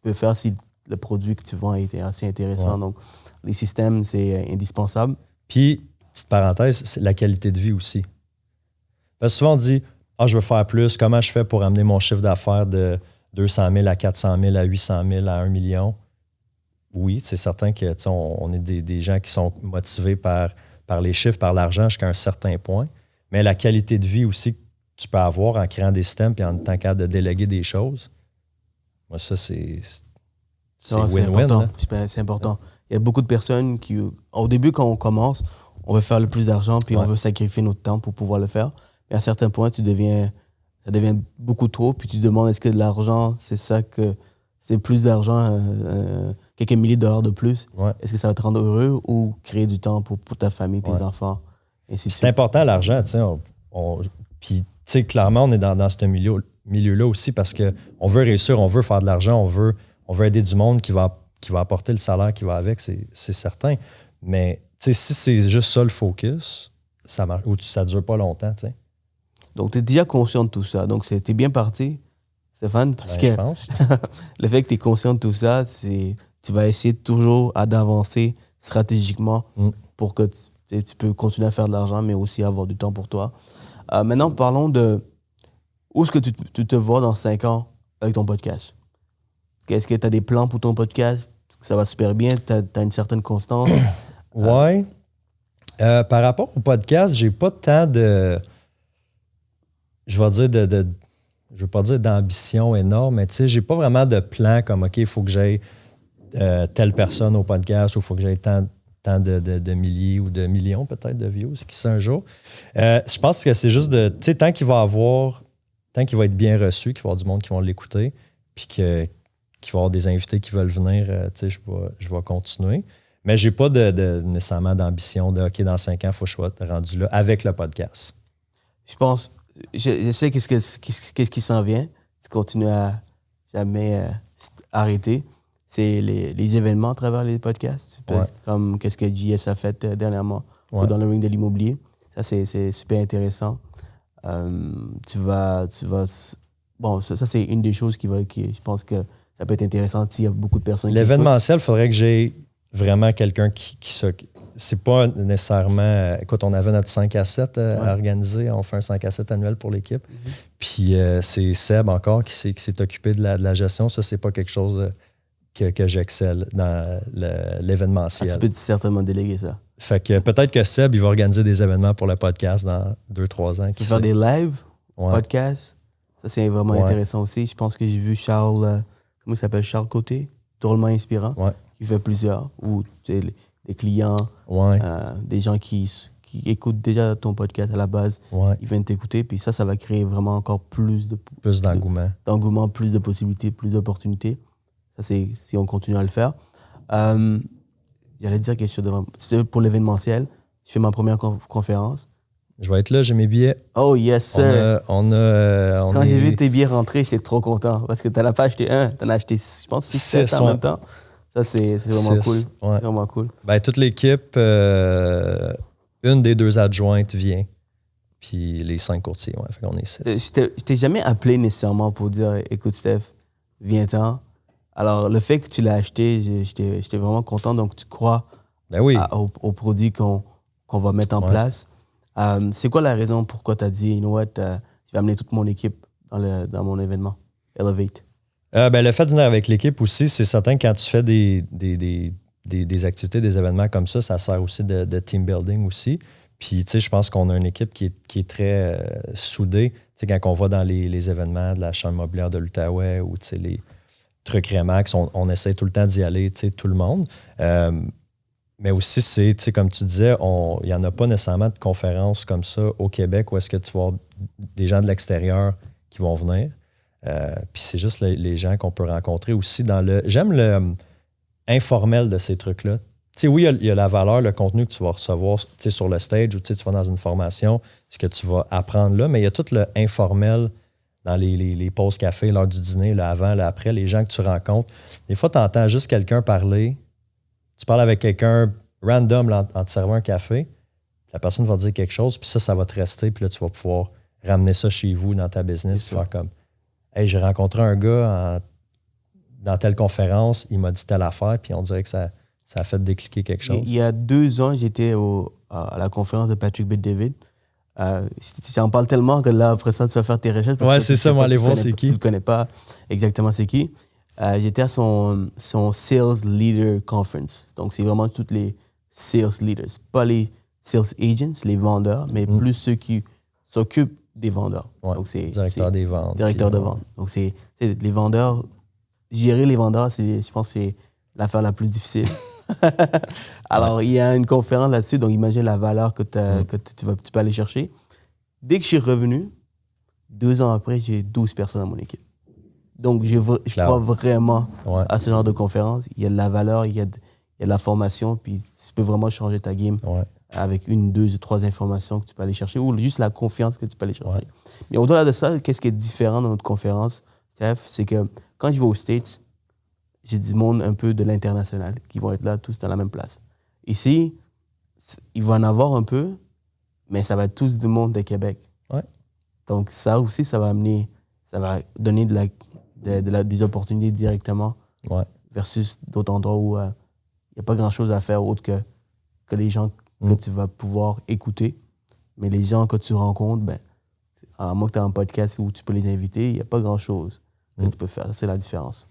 peux faire si le produit que tu vends est assez intéressant. Donc, les systèmes, c'est indispensable. Puis, petite parenthèse, c'est la qualité de vie aussi. Parce que souvent, on dit, je veux faire plus. Comment je fais pour amener mon chiffre d'affaires de 200 000 à 400 000 à 800 000 à 1 million? Oui, c'est certain que on est des gens qui sont motivés par les chiffres, par l'argent jusqu'à un certain point. Mais la qualité de vie aussi que tu peux avoir en créant des systèmes et en étant capable de déléguer des choses, Moi, ça, c'est Non, c'est win-win. important. Là. C'est important. Il y a beaucoup de personnes qui, au début, quand on commence, on veut faire le plus d'argent, puis on veut sacrifier notre temps pour pouvoir le faire. Mais à un certain point, ça devient beaucoup trop, puis tu te demandes, est-ce que l'argent, c'est plus d'argent, quelques milliers de dollars de plus, est-ce que ça va te rendre heureux ou créer du temps pour ta famille, tes enfants, ainsi de suite. C'est important, l'argent, tu sais. Puis, tu sais, clairement, on est dans ce milieu-là aussi parce qu'on veut réussir, on veut faire de l'argent, on veut aider du monde qui va apporter le salaire qui va avec, c'est certain. Mais, tu sais, si c'est juste ça le focus, ça marche, ou ça dure pas longtemps, tu sais. Donc, tu es déjà conscient de tout ça. Donc, t'es bien parti, Stéphane, parce que je pense. le fait que tu es conscient de tout ça, tu vas essayer toujours d'avancer stratégiquement pour que tu peux continuer à faire de l'argent, mais aussi avoir du temps pour toi. Maintenant, parlons de où est-ce que tu te vois dans 5 ans avec ton podcast? Est-ce que tu as des plans pour ton podcast? Est-ce que ça va super bien? Tu as une certaine constance? Ouais. Par rapport au podcast, j'ai pas tant de... Je vais dire je veux pas dire d'ambition énorme, mais tu sais, j'ai pas vraiment de plan comme, OK, il faut que j'aille telle personne au podcast ou il faut que j'aille tant de milliers ou de millions peut-être de views, qui sait un jour. Je pense que c'est juste tu sais, tant qu'il va être bien reçu, qu'il va y avoir du monde qui va l'écouter, puis qu'il va y avoir des invités qui veulent venir, tu sais, je vais continuer. Mais j'ai pas nécessairement d'ambition de, OK, dans 5 ans, il faut que je sois rendu là avec le podcast. Je pense... Je sais qu'est-ce qui s'en vient. Tu continues à jamais arrêter. C'est les événements à travers les podcasts. Comme qu'est-ce que JS a fait dernièrement dans le ring de l'immobilier. Ça, c'est super intéressant. Bon, ça c'est une des choses qui je pense que ça peut être intéressant s'il y a beaucoup de personnes L'événementiel, il faudrait que j'ai vraiment quelqu'un qui c'est pas nécessairement... Écoute, on avait notre 5 à 7 à organiser. On fait un 5 à 7 annuel pour l'équipe. Puis c'est Seb encore qui s'est occupé de la gestion. Ça, c'est pas quelque chose que j'excelle dans l'événementiel. Tu peux certainement déléguer ça. Fait que peut-être que Seb, il va organiser des événements pour le podcast dans 2-3 ans. Tu peux faire des lives, podcasts. Ça, c'est vraiment intéressant aussi. Je pense que j'ai vu Charles... comment il s'appelle? Charles Côté, drôlement inspirant. Il fait plusieurs. Ou des clients, des gens qui écoutent déjà ton podcast à la base, ils viennent t'écouter, puis ça va créer vraiment encore plus d'engouement, plus de possibilités, plus d'opportunités. Ça, c'est si on continue à le faire. J'allais dire quelque chose c'est pour l'événementiel. Je fais ma première conférence. Je vais être là, j'ai mes billets. Oh, yes, sir. Quand j'ai vu tes billets rentrer, j'étais trop content, parce que tu n'en as pas acheté un, tu en as acheté, je pense, 6-7 en même temps. Ça, c'est vraiment cool. C'est vraiment cool. Ben, toute l'équipe, une des 2 adjointes vient. Puis les 5 courtiers, fait qu'on est 6. Je t'ai jamais appelé nécessairement pour dire, écoute, Steph, viens-t'en. Alors, le fait que tu l'as acheté, j'étais vraiment content. Donc, tu crois aux produits qu'on va mettre en place. C'est quoi la raison pourquoi tu as dit, you know what, je vais amener toute mon équipe dans mon événement, Elevate? Le fait de venir avec l'équipe aussi, c'est certain que quand tu fais des activités, des événements comme ça sert aussi de team building aussi. Puis, tu sais, je pense qu'on a une équipe qui est très soudée. Tu sais, quand on va dans les événements de la Chambre immobilière de l'Outaouais ou, tu sais, les trucs Remax, on essaie tout le temps d'y aller, tu sais, tout le monde. Mais aussi, c'est, tu sais, comme tu disais, il n'y en a pas nécessairement de conférences comme ça au Québec où est-ce que tu vas avoir des gens de l'extérieur qui vont venir. Puis c'est juste les gens qu'on peut rencontrer aussi dans le... J'aime le informel de ces trucs-là. Tu sais, oui, il y a la valeur, le contenu que tu vas recevoir, tu sais, sur le stage ou tu vas dans une formation, ce que tu vas apprendre là, mais il y a tout le informel dans les pauses café, l'heure du dîner, là, avant, là, après, les gens que tu rencontres. Des fois, tu entends juste quelqu'un parler. Tu parles avec quelqu'un random en te servant un café. La personne va te dire quelque chose, puis ça va te rester. Puis là, tu vas pouvoir ramener ça chez vous dans ta business. Puis faire comme, hey, j'ai rencontré un gars dans telle conférence, il m'a dit telle affaire, puis on dirait que ça a fait décliquer quelque chose. Il y a 2 ans, j'étais à la conférence de Patrick Bet-David. J'en parle tellement que là, après ça, tu vas faire tes recherches. C'est ça, moi, aller voir c'est qui. Tu ne connais pas exactement c'est qui. J'étais à son Sales Leader Conference. Donc, c'est vraiment tous les sales leaders. Pas les sales agents, les vendeurs, mais plus ceux qui s'occupent des vendeurs. Ouais, donc, c'est directeur des ventes. Directeur de vente. Donc, c'est les vendeurs gérer les vendeurs, je pense que c'est l'affaire la plus difficile. Alors, il y a une conférence là-dessus, donc imagine la valeur que tu peux aller chercher. Dès que je suis revenu, 2 ans après, j'ai 12 personnes dans mon équipe. Donc, je crois vraiment à ce genre de conférence. Il y a de la valeur, il y a de la formation, puis tu peux vraiment changer ta game avec 1, 2 ou 3 informations que tu peux aller chercher, ou juste la confiance que tu peux aller chercher. Ouais. Mais au-delà de ça, qu'est-ce qui est différent dans notre conférence, Steph, c'est que quand je vais aux States, j'ai du monde un peu de l'international qui vont être là tous dans la même place. Ici, il va en avoir un peu, mais ça va être tous du monde de Québec. Ouais. Donc ça aussi, ça va donner des opportunités directement versus d'autres endroits où il n'y a pas grand-chose à faire autre que les gens que tu vas pouvoir écouter. Mais les gens que tu rencontres, à moins que tu aies un podcast où tu peux les inviter, il n'y a pas grand-chose que tu peux faire. C'est la différence.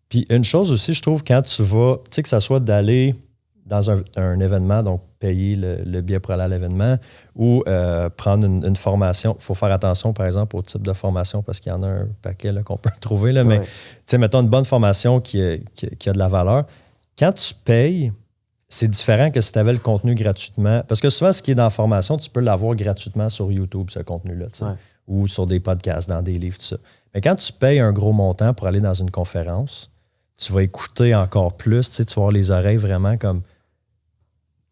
Puis une chose aussi, je trouve, quand tu vas, tu sais, que ça soit d'aller dans un événement, donc payer le billet pour aller à l'événement, ou prendre une formation. Il faut faire attention, par exemple, au type de formation, parce qu'il y en a un paquet là, qu'on peut trouver. Là, mais, tu sais, mettons une bonne formation qui a de la valeur. Quand tu payes, c'est différent que si tu avais le contenu gratuitement. Parce que souvent, ce qui est dans la formation, tu peux l'avoir gratuitement sur YouTube, ce contenu-là, tu sais, ou sur des podcasts, dans des livres, tout ça. Mais quand tu payes un gros montant pour aller dans une conférence, tu vas écouter encore plus, tu sais, tu vas avoir les oreilles vraiment comme...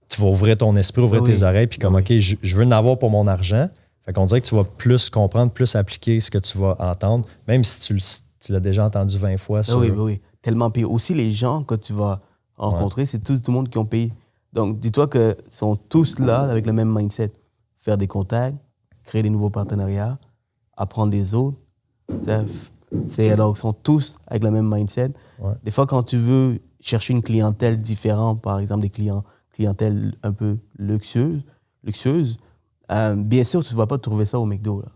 Tu vas ouvrir ton esprit, ouvrir tes oreilles, puis comme, OK, je veux en avoir pour mon argent. Fait qu'on dirait que tu vas plus comprendre, plus appliquer ce que tu vas entendre, même si tu l'as déjà entendu 20 fois. Sur... Oui. Tellement payé. Aussi, les gens que tu vas rencontrer, c'est tout le monde qui ont payé. Donc, dis-toi qu'ils sont tous là avec le même mindset. Faire des contacts, créer des nouveaux partenariats, apprendre des autres. Alors, ils sont tous avec le même mindset. Ouais. Des fois, quand tu veux chercher une clientèle différente, par exemple des clientèle un peu luxueuse, bien sûr, tu ne vas pas trouver ça au McDo. Là.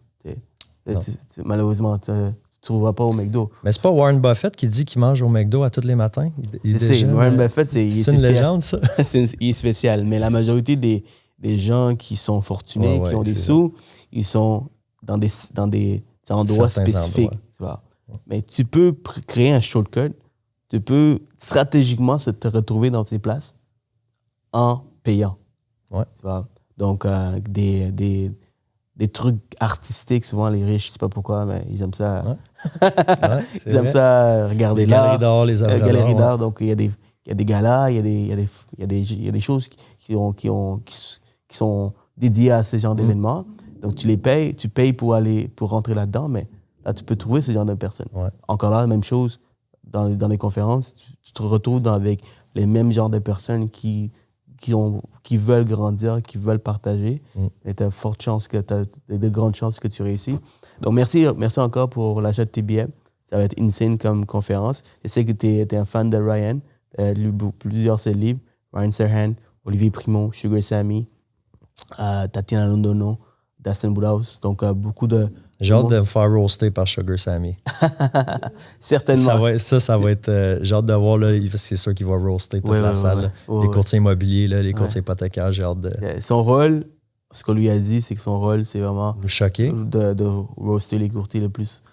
Malheureusement, tu ne trouveras pas au McDo. Mais c'est pas Warren Buffett qui dit qu'il mange au McDo à tous les matins? Warren Buffett, c'est une légende, ça? Il est spécial. Mais la majorité des gens qui sont fortunés, qui ont des sous, ils sont dans des endroits spécifiques. Tu vois. Mais tu peux créer un shortcut. Tu peux stratégiquement te retrouver dans ces places en payant. Ouais. Tu vois? Donc, des trucs artistiques, souvent les riches, je sais pas pourquoi, mais ils aiment ça. Ouais. Ils aiment ça regarder l'art. Les galeries d'art. Donc, il y a des galas, il y a des choses qui sont dédiées à ce genre d'événements. Donc, tu payes pour rentrer là-dedans, mais là, tu peux trouver ce genre de personnes. Ouais. Encore là, même chose, dans les conférences, tu te retrouves avec les mêmes genres de personnes qui veulent grandir, qui veulent partager. Et tu as de grandes chances que tu réussis. Donc, merci encore pour l'achat de tes billets. Ça va être insane comme conférence. Je sais que tu es un fan de Ryan. Tu as lu plusieurs de ses livres. Ryan Serhant, Olivier Primo, Sugar Sammy, Tatiana Londono, Dustin Woodhouse. Donc, beaucoup de... J'ai hâte de me faire roaster par Sugar Sammy. Certainement. Ça va être... j'ai hâte de voir, là, c'est sûr qu'il va roaster toute la salle. Les courtiers immobiliers, là, les courtiers hypothécaires, j'ai hâte de... Son rôle, ce qu'on lui a dit, c'est que son rôle, c'est vraiment... Nous choquer. De roaster les courtiers le plus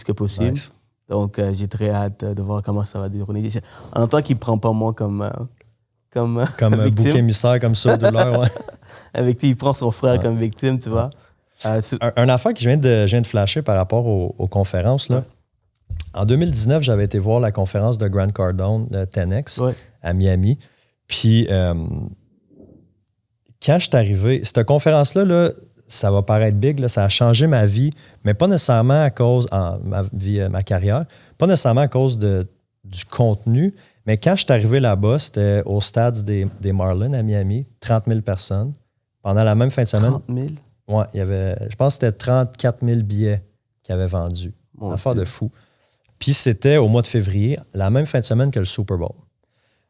que possible. Nice. Donc, j'ai très hâte de voir comment ça va dérouler. En tant qu'il ne prend pas moi comme un bouc émissaire, comme ça, douleur, il prend son frère comme victime, tu vois. Un affaire que je viens de flasher par rapport aux conférences, là. En 2019, j'avais été voir la conférence de Grant Cardone, le 10X, à Miami. Puis, quand je suis arrivé, cette conférence-là, là, ça va paraître big, là, ça a changé ma vie, mais pas nécessairement à cause, ma carrière, pas nécessairement à cause du contenu, mais quand je suis arrivé là-bas, c'était au stade des Marlins à Miami, 30 000 personnes. Pendant la même fin de semaine. 30 000? Oui, je pense que c'était 34 000 billets qu'ils avaient vendus. Une affaire de fou. Puis c'était au mois de février, la même fin de semaine que le Super Bowl.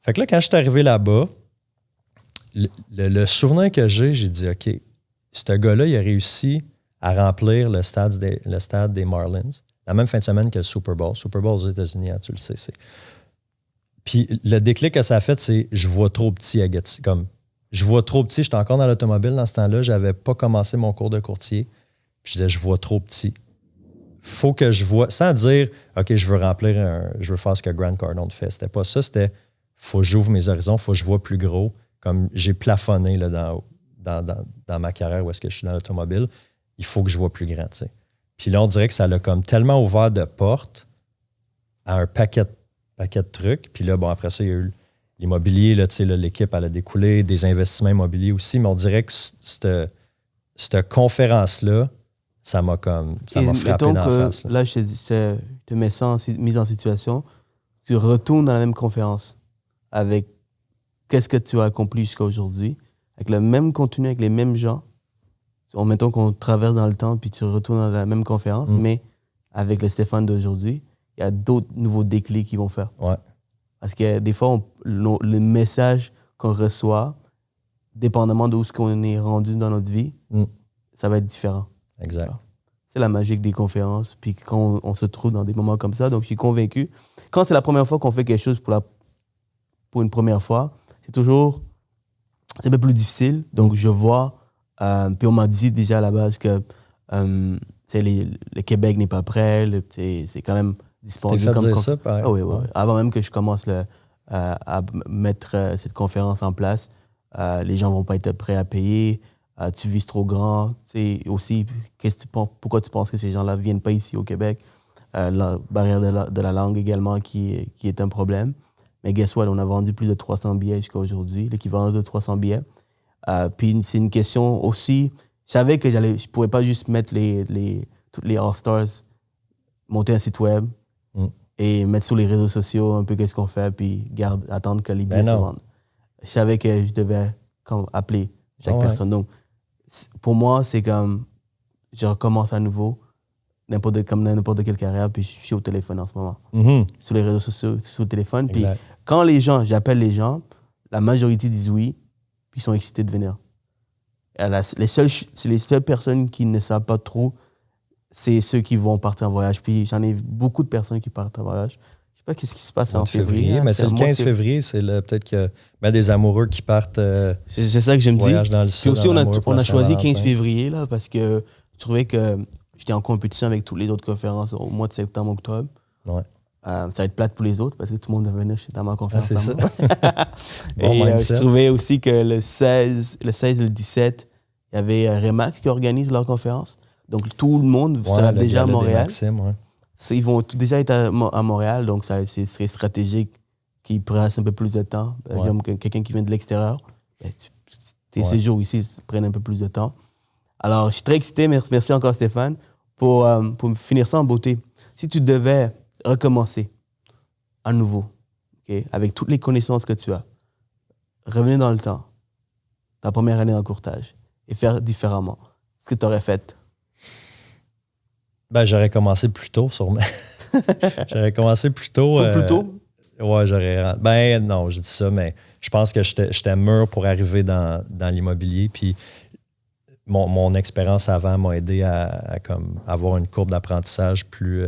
Fait que là, quand je suis arrivé là-bas, le souvenir que j'ai dit, OK, ce gars-là, il a réussi à remplir le stade des Marlins la même fin de semaine que le Super Bowl. Super Bowl aux États-Unis, hein, tu le sais. Puis le déclic que ça a fait, c'est je vois trop petit à Gatineau. Comme je vois trop petit, j'étais encore dans l'automobile dans ce temps-là, j'avais pas commencé mon cours de courtier. Puis je disais, je vois trop petit. faut que je vois, sans dire, OK, je veux faire ce que Grant Cardone fait. C'était pas ça, c'était, faut que j'ouvre mes horizons, faut que je vois plus gros. Comme j'ai plafonné là, dans ma carrière où est-ce que je suis dans l'automobile, il faut que je vois plus grand, tu sais. Puis là, on dirait que ça l'a comme tellement ouvert de portes à un paquet de trucs. Puis là, bon, après ça, il y a eu l'immobilier, là, tu sais, là, l'équipe, elle a découlé, des investissements immobiliers aussi, mais on dirait que cette conférence-là, ça m'a frappé dans la face. Là, je te mets ça mise en situation. Tu retournes dans la même conférence avec qu'est-ce que tu as accompli jusqu'à aujourd'hui, avec le même contenu, avec les mêmes gens. Mettons qu'on traverse dans le temps puis tu retournes dans la même conférence, mais avec le Stéphane d'aujourd'hui, il y a d'autres nouveaux déclics qu'ils vont faire. Ouais. Parce que des fois, le message qu'on reçoit, dépendamment de où ce qu'on est rendu dans notre vie, ça va être différent. Exact. C'est la magie des conférences, puis quand on se trouve dans des moments comme ça, donc je suis convaincu. Quand c'est la première fois qu'on fait quelque chose pour une première fois, c'est un peu plus difficile. Donc je vois, puis on m'a dit déjà à la base que le Québec n'est pas prêt, c'est quand même dispendieux. T'es fait dire ça, pareil. Oui. Avant même que je commence à mettre cette conférence en place, les gens ne vont pas être prêts à payer. Tu vises trop grand. Aussi, pourquoi tu penses que ces gens-là ne viennent pas ici au Québec? La barrière de la langue également qui est un problème. Mais guess what? On a vendu plus de 300 billets jusqu'à aujourd'hui, l'équivalent de 300 billets. Puis c'est une question aussi... Je savais que je ne pouvais pas juste mettre toutes les All-Stars, monter un site web et mettre sur les réseaux sociaux un peu qu'est-ce qu'on fait, puis attendre que les billets se vendent. Je savais que je devais appeler chaque personne. Donc, pour moi, c'est comme je recommence à nouveau, comme n'importe quelle carrière, puis je suis au téléphone en ce moment. Sur les réseaux sociaux, sur le téléphone. Puis quand j'appelle les gens, la majorité disent oui, puis ils sont excités de venir. Les seules personnes qui ne savent pas trop, c'est ceux qui vont partir en voyage. Puis j'en ai beaucoup de personnes qui partent en voyage. Je sais pas qu'est-ce qui se passe en février. Mais c'est le 15 février, c'est peut-être que des amoureux qui partent c'est ça que je me dis. Dans le sud. Puis aussi, on a choisi 15 février là, parce que je trouvais que j'étais en compétition avec toutes les autres conférences au mois de septembre, octobre. Ouais. Ça va être plate pour les autres parce que tout le monde va venir dans ma conférence. C'est ça. Je trouvais aussi que le 16 et le 17, il y avait Remax qui organise leur conférence. Donc tout le monde sera déjà à Montréal. Maxime, ils vont déjà être à Montréal, donc ce serait stratégique qu'ils prennent un peu plus de temps. Comme quelqu'un qui vient de l'extérieur, tes séjours ici prennent un peu plus de temps. Alors, je suis très excité. Merci encore, Stéphane, pour finir ça en beauté. Si tu devais recommencer à nouveau, avec toutes les connaissances que tu as, revenir dans le temps, ta première année en courtage, et faire différemment, ce que tu aurais fait? J'aurais commencé plus tôt, sûrement. J'aurais commencé plus tôt. Plus tôt? Ouais, j'aurais... non, je dis ça, mais je pense que j'étais mûr pour arriver dans l'immobilier. Puis mon expérience avant m'a aidé à avoir une courbe d'apprentissage plus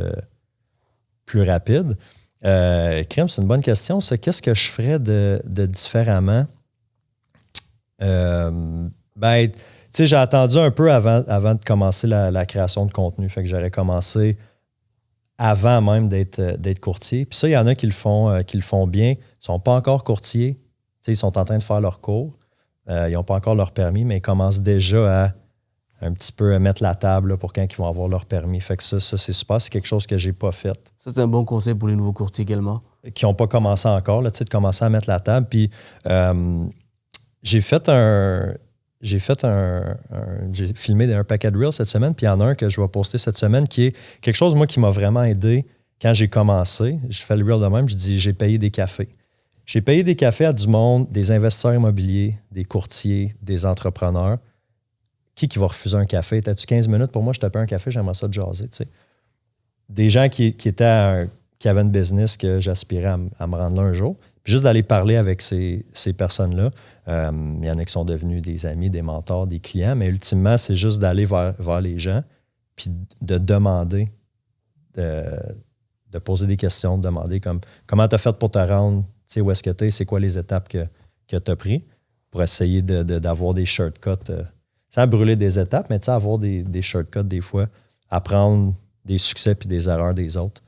rapide. Crème, c'est une bonne question. Ça, qu'est-ce que je ferais de différemment? Tu sais, j'ai attendu un peu avant de commencer la création de contenu. Fait que j'aurais commencé avant même d'être courtier. Puis ça, il y en a qui le font bien. Ils ne sont pas encore courtiers. Tu sais, ils sont en train de faire leur cours. Ils n'ont pas encore leur permis, mais ils commencent déjà à un petit peu mettre la table là, pour quand ils vont avoir leur permis. Fait que ça c'est super. C'est quelque chose que j'ai pas fait. Ça, c'est un bon conseil pour les nouveaux courtiers également. Qui n'ont pas commencé encore, là, de commencer à mettre la table. Puis j'ai filmé un paquet de reels cette semaine, puis il y en a un que je vais poster cette semaine qui est quelque chose, moi, qui m'a vraiment aidé quand j'ai commencé. Je fais le reel de même, je dis j'ai payé des cafés. J'ai payé des cafés à du monde, des investisseurs immobiliers, des courtiers, des entrepreneurs. Qui va refuser un café? T'as-tu 15 minutes pour moi? Je te paye un café, j'aimerais ça te jaser. T'sais. Des gens qui avaient une business que j'aspirais à me rendre là un jour. Puis juste d'aller parler avec ces personnes-là. Il y en a qui sont devenus des amis, des mentors, des clients, mais ultimement, c'est juste d'aller vers les gens puis de demander, de poser des questions, de demander comment tu as fait pour te rendre, où est-ce que tu es, c'est quoi les étapes que tu as prises pour essayer d'avoir des shortcuts, sans brûler des étapes, mais avoir des shortcuts des fois, apprendre des succès puis des erreurs des autres.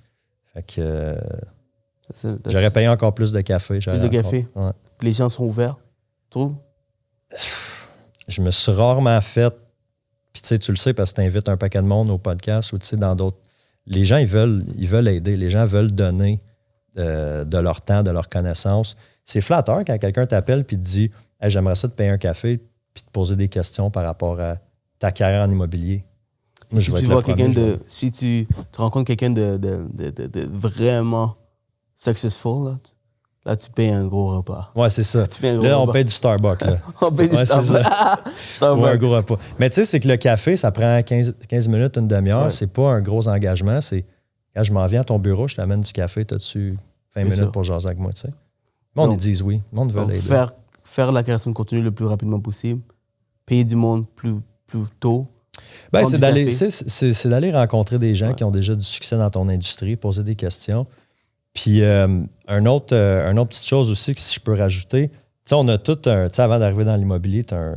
Fait que j'aurais payé encore plus de café. Plus de café? Ouais. Puis les gens sont ouverts, tu trouves? Je me suis rarement fait. Puis tu le sais parce que tu invites un paquet de monde au podcast ou dans d'autres. Les gens, ils veulent aider. Les gens veulent donner de leur temps, de leur connaissance. C'est flatteur quand quelqu'un t'appelle et te dit hey, j'aimerais ça te payer un café puis te poser des questions par rapport à ta carrière en immobilier. Moi, si tu vois quelqu'un si tu rencontres quelqu'un de vraiment successful, là, tu payes un gros repas. Ouais, c'est ça. Là, on paye du Starbucks. Là. On paye du Starbucks. Ou un gros repas. Mais tu sais, c'est que le café, ça prend 15 minutes, une demi-heure. Ouais. C'est pas un gros engagement. C'est quand je m'en viens à ton bureau, je t'amène du café, t'as-tu 20 minutes pour jaser avec moi, tu sais. Le monde, ils disent oui. Le monde veut l'aider. Faire la création de contenu le plus rapidement possible, payer du monde plus tôt. Ben, c'est d'aller rencontrer des gens qui ont déjà du succès dans ton industrie, poser des questions. Puis, une autre petite chose aussi que si je peux rajouter, tu sais, on a tout avant d'arriver dans l'immobilier, tu as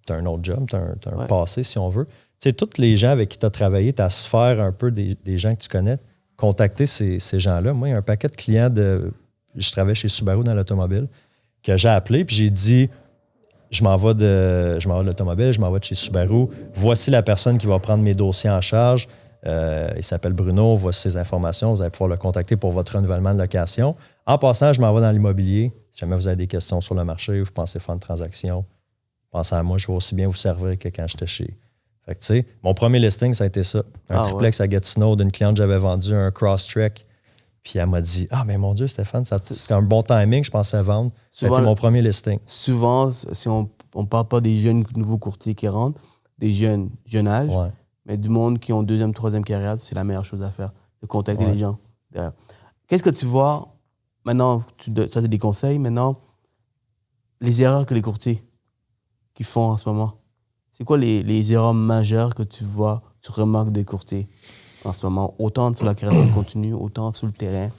un autre job, tu as un passé, si on veut. Tu sais, tous les gens avec qui tu as travaillé, ta sphère un peu des gens que tu connais, contacter ces gens-là. Moi, il y a un paquet de clients je travaillais chez Subaru dans l'automobile, que j'ai appelé, puis j'ai dit je m'en vais de l'automobile, je m'en vais de chez Subaru. Voici la personne qui va prendre mes dossiers en charge. Il s'appelle Bruno, voici ses informations. Vous allez pouvoir le contacter pour votre renouvellement de location. En passant, je m'en vais dans l'immobilier. Si jamais vous avez des questions sur le marché, vous pensez faire une transaction, pensez à moi, je vais aussi bien vous servir que quand j'étais chez. Fait que, tu sais, mon premier listing, ça a été ça. Un triplex à Gatineau d'une cliente, j'avais vendu un Crosstrek. Puis elle m'a dit mais mon Dieu, Stéphane, c'est un bon timing, je pensais vendre. C'était mon premier listing. Souvent, si on ne parle pas des jeunes nouveaux courtiers qui rentrent, des jeunes âge, mais du monde qui ont deuxième, troisième carrière, c'est la meilleure chose à faire, de contacter les gens. Qu'est-ce que tu vois maintenant, ça c'est des conseils, maintenant, les erreurs que les courtiers qui font en ce moment? C'est quoi les erreurs majeures que tu vois, tu remarques des courtiers en ce moment, autant sur la création de contenu, autant sur le terrain,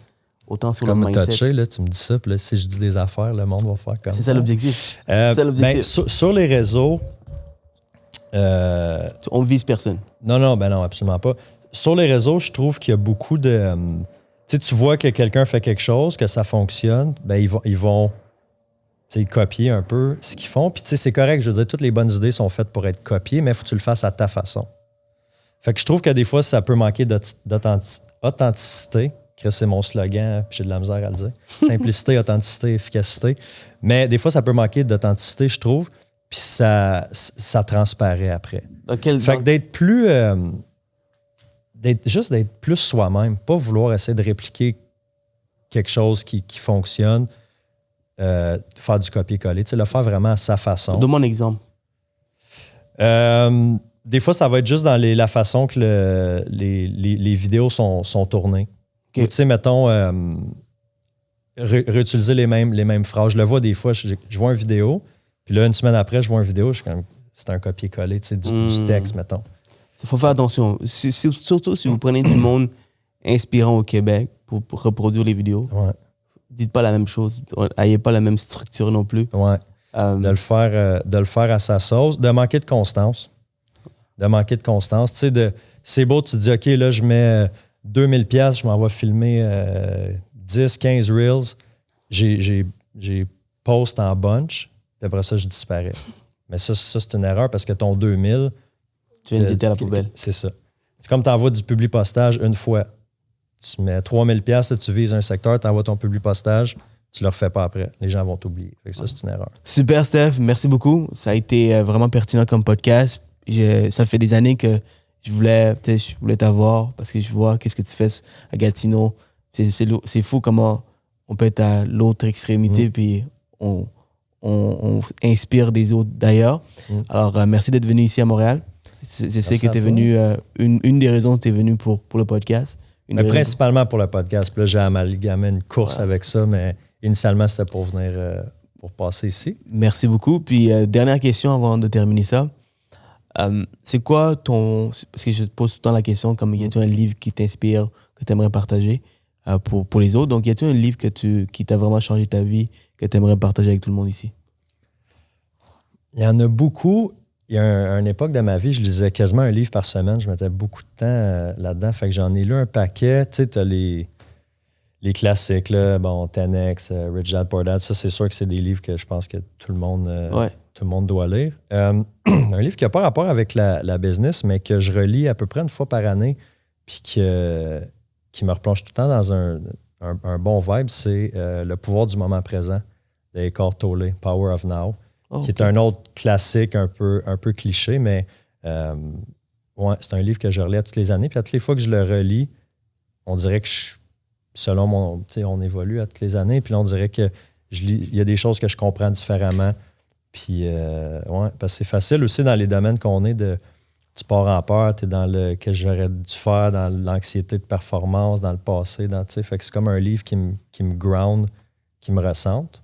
autant sur le mindset. Comme touché, là, tu me dis ça, puis là, si je dis des affaires, le monde va faire comme ça. C'est ça l'objectif. Ben, sur les réseaux... on vise personne. Non, absolument pas. Sur les réseaux, je trouve qu'il y a beaucoup de... tu vois que quelqu'un fait quelque chose, que ça fonctionne, ben ils vont copier un peu ce qu'ils font. Puis c'est correct, je veux dire, toutes les bonnes idées sont faites pour être copiées, mais il faut que tu le fasses à ta façon. Fait que je trouve que des fois, ça peut manquer d'authenticité. C'est mon slogan, puis j'ai de la misère à le dire. Simplicité, authenticité, efficacité. Mais des fois, ça peut manquer d'authenticité, je trouve, puis ça transparaît après. Fait que d'être plus... d'être plus soi-même, pas vouloir essayer de répliquer quelque chose qui fonctionne, faire du copier-coller, le faire vraiment à sa façon. Donne-moi un exemple. Des fois, ça va être juste dans la façon que les vidéos sont tournées. Okay. Tu sais, mettons, réutiliser les mêmes phrases. Je le vois des fois, je vois une vidéo, puis là, une semaine après, je vois une vidéo, c'est un copier-coller, tu sais, du texte, mettons. Il faut faire attention. Surtout si vous prenez du monde inspirant au Québec pour reproduire les vidéos. Ouais. Dites pas la même chose. N'ayez pas la même structure non plus. Ouais. De le faire à sa sauce. De manquer de constance. Tu sais, c'est beau, tu te dis, OK, là, je mets 2000$, je m'en vais filmer 10, 15 reels. J'ai post en bunch, puis après ça, je disparais. Mais ça, c'est une erreur parce que ton 2000... Tu viens de jeter à la poubelle. C'est ça. C'est comme tu envoies du publi-postage une fois. Tu mets 3000$, tu vises un secteur, tu envoies ton publi-postage, tu ne le refais pas après. Les gens vont t'oublier. Fait que ça, c'est une erreur. Super, Steph. Merci beaucoup. Ça a été vraiment pertinent comme podcast. Ça fait des années que je voulais t'avoir parce que je vois qu'est-ce que tu fais à Gatineau. C'est fou comment on peut être à l'autre extrémité puis on inspire des autres d'ailleurs. Alors, merci d'être venu ici à Montréal. Je sais que tu es venu, une des raisons que tu es venu pour le podcast. Mais principalement pour le podcast. Puis là, j'ai amalgamé une course avec ça, mais initialement, c'était pour venir, pour passer ici. Merci beaucoup. Puis, dernière question avant de terminer ça. C'est quoi parce que je te pose tout le temps la question, comme y a-t-il un livre qui t'inspire, que tu aimerais partager pour les autres? Donc, y a-t-il un livre qui t'a vraiment changé ta vie, que tu aimerais partager avec tout le monde ici? Il y en a beaucoup. il y a une époque de ma vie, je lisais quasiment un livre par semaine. Je mettais beaucoup de temps là-dedans. Fait que j'en ai lu un paquet. Tu sais, tu as les classiques, là, bon, 10X, Rich Dad Poor Dad. Ça, c'est sûr que c'est des livres que je pense que tout le monde doit lire. Un livre qui n'a pas rapport avec la business, mais que je relis à peu près une fois par année, puis qui me replonge tout le temps dans un bon vibe, c'est Le pouvoir du moment présent de Eckhart Tolle, Power of Now, qui est un autre classique un peu cliché, mais c'est un livre que je relis toutes les années. Puis à toutes les fois que je le relis, on dirait que selon on évolue à toutes les années, puis là, on dirait que il y a des choses que je comprends différemment. Puis, parce que c'est facile aussi dans les domaines qu'on est tu pars en peur, tu es dans le que j'aurais dû faire, dans l'anxiété de performance, dans le passé. Fait que c'est comme un livre qui me ground, qui me ressente.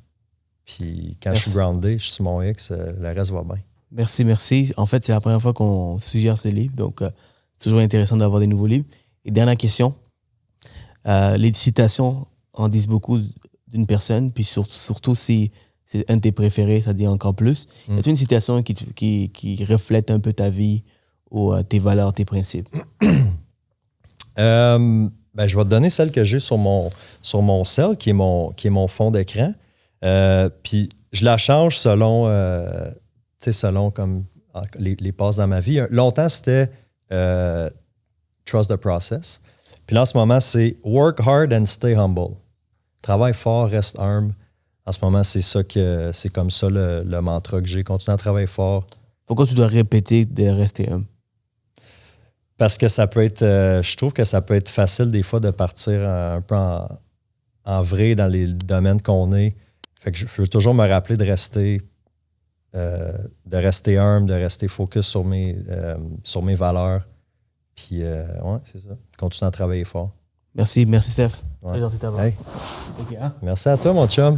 Puis quand je suis groundé, je suis sur mon X, le reste va bien. Merci. En fait, c'est la première fois qu'on suggère ce livre, donc c'est toujours intéressant d'avoir des nouveaux livres. Et dernière question, les citations en disent beaucoup d'une personne, puis surtout si c'est un de tes préférés, ça dit encore plus. Y a-t-il une citation qui reflète un peu ta vie ou tes valeurs, tes principes? Je vais te donner celle que j'ai sur mon cell, qui est mon fond d'écran. Puis je la change selon comme les passes dans ma vie. Longtemps, c'était Trust the process. Puis là, en ce moment, c'est Work hard and stay humble. Travaille fort, reste humble. En ce moment, c'est comme ça le mantra que j'ai. Continue à travailler fort. Pourquoi tu dois répéter de rester humble? Parce que ça peut être, je trouve que ça peut être facile des fois de partir un peu en vrai dans les domaines qu'on est. Fait que je veux toujours me rappeler de rester humble, de rester focus sur mes valeurs. Puis, c'est ça. Continuer à travailler fort. Merci Steph. Ouais. Hey. Merci à toi, mon chum.